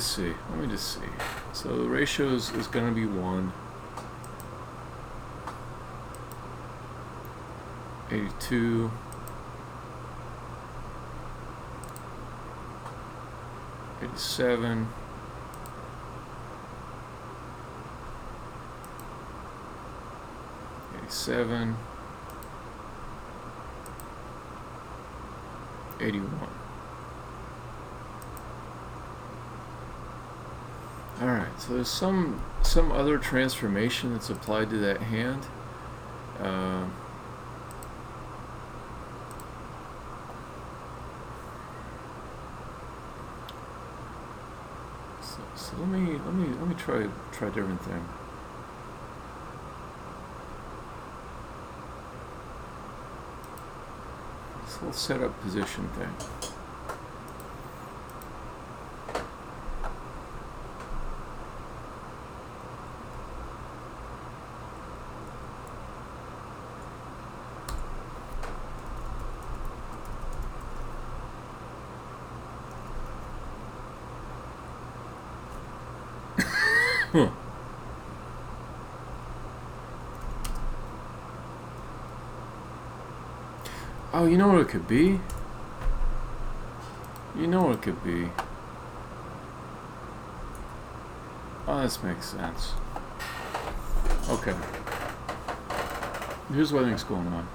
S1: see. So the ratio is going to be 1. 82, 87, 87, 81. Alright, so there's some other transformation that's applied to that hand. So let me try a different thing. This whole setup position thing. Huh. Oh, you know what it could be? You know what it could be? Oh, this makes sense. Okay. Here's what I think's going on.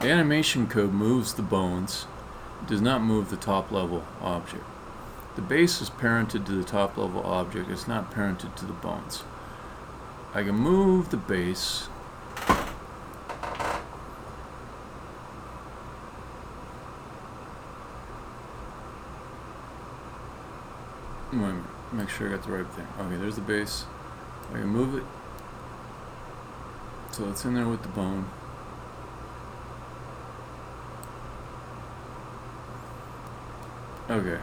S1: The animation code moves the bones. It does not move the top level object. The base is parented to the top level object. It's not parented to the bones. I can move the base. Wait a minute. Make sure I got the right thing. Okay, there's the base. I can move it. So it's in there with the bone. Okay.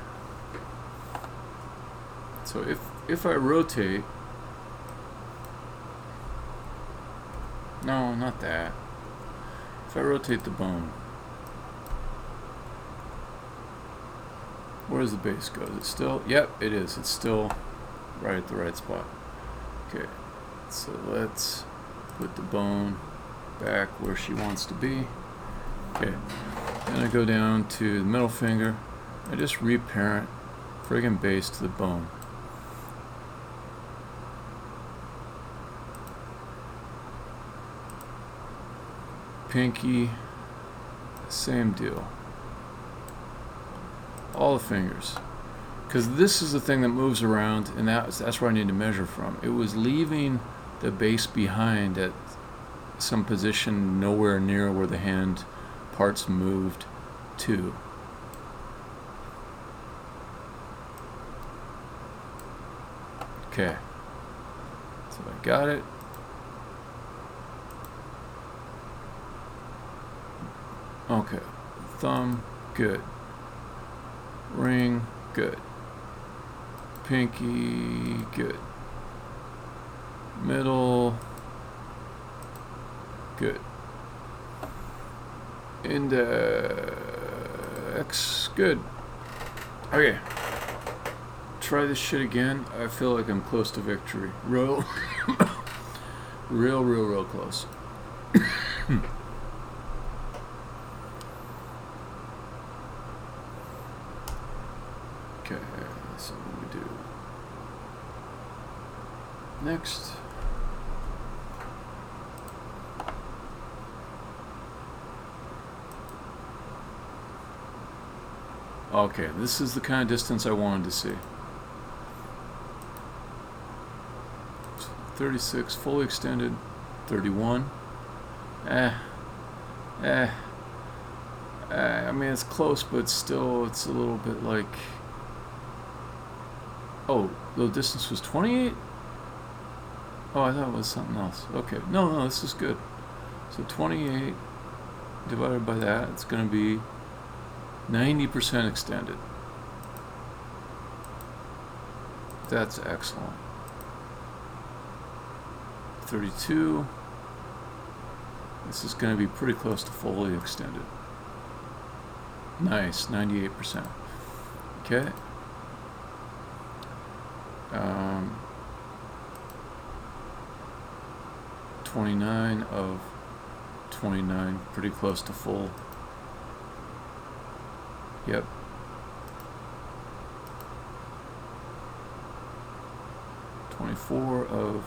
S1: So if I rotate, no, not that. If I rotate the bone, where does the base go? Is it still? Yep, it is. It's still right at the right spot. Okay, so let's put the bone back where she wants to be. Okay, then I go down to the middle finger. I just reparent friggin' base to the bone. Pinky, same deal. All the fingers, because this is the thing that moves around, and that's where I need to measure from. It was leaving the base behind at some position nowhere near where the hand parts moved to. Okay, so I got it. Okay, thumb, good. Ring, good. Pinky, good. Middle, good. Index, good. Okay. Try this shit again. I feel like I'm close to victory. Real close. Okay, so what do we do? Next. Okay, this is the kind of distance I wanted to see. 36, fully extended. 31. I mean, it's close, but still, it's a little bit like... Oh, the distance was 28? Oh, I thought it was something else. Okay, no, this is good. So 28 divided by that, it's going to be 90% extended. That's excellent. 32. This is going to be pretty close to fully extended. Nice, 98%. Okay. 29 of 29, pretty close to full. Yep. of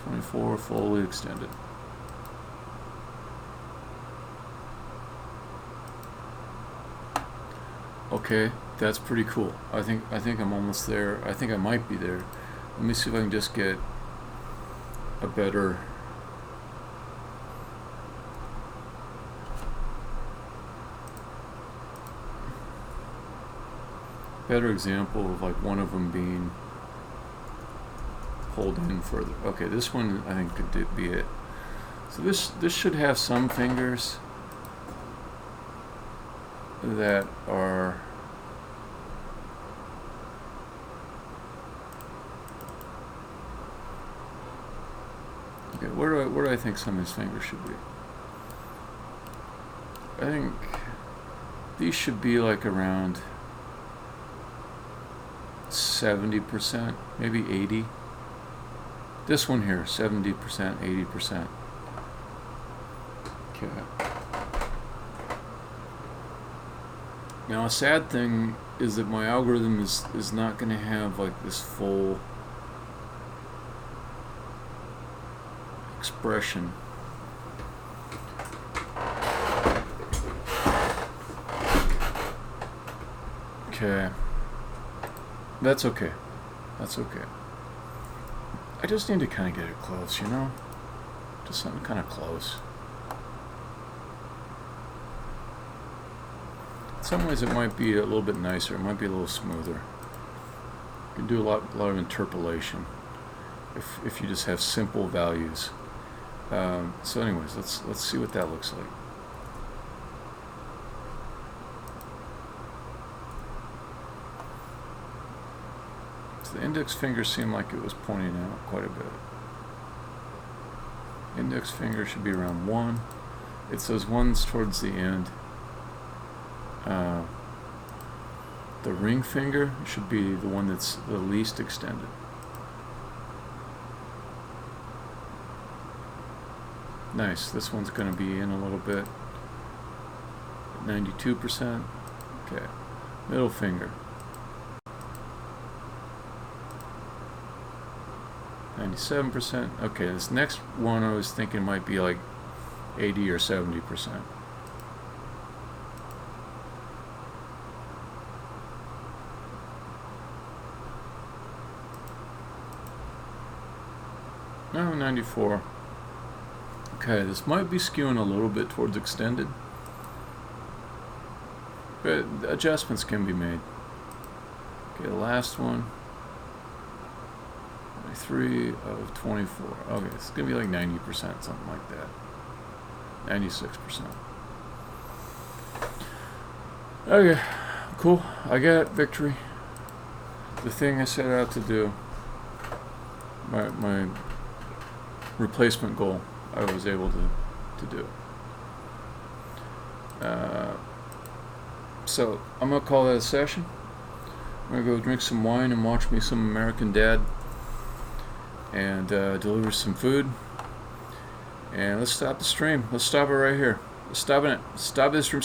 S1: 24 fully extended. Okay, that's pretty cool. I think I'm almost there. I think I might be there. Let me see if I can just get a better example of like one of them being pulled in further. Okay, this one I think could be it. So this should have some fingers that are okay. Where do I think some of these fingers should be? I think these should be like around 70%, maybe 80%. This one here, 70%, 80%. Okay. Now a sad thing is that my algorithm is not going to have like this full expression. Okay. That's okay. That's okay. I just need to kind of get it close, you know? Just something kind of close. In some ways it might be a little bit nicer. It might be a little smoother. You can do a lot of interpolation if you just have simple values. So anyways, let's see what that looks like. The index finger seemed like it was pointing out quite a bit. Index finger should be around 1. It's those ones towards the end. The ring finger should be the one that's the least extended. Nice. This one's going to be in a little bit. 92%. Okay. Middle finger. 97%. Okay, this next one I was thinking might be like 80 or 70%. No, 94. Okay, this might be skewing a little bit towards extended, but adjustments can be made. Okay, the last one. 3 of 24. Okay, it's gonna be like 90%, something like that. 96%. Okay, cool. I got victory. The thing I set out to do, my replacement goal, I was able to do. So I'm gonna call that a session. I'm gonna go drink some wine and watch me some American Dad. And deliver some food. And let's stop the stream. Let's stop it right here. Let's stop it. Stop this from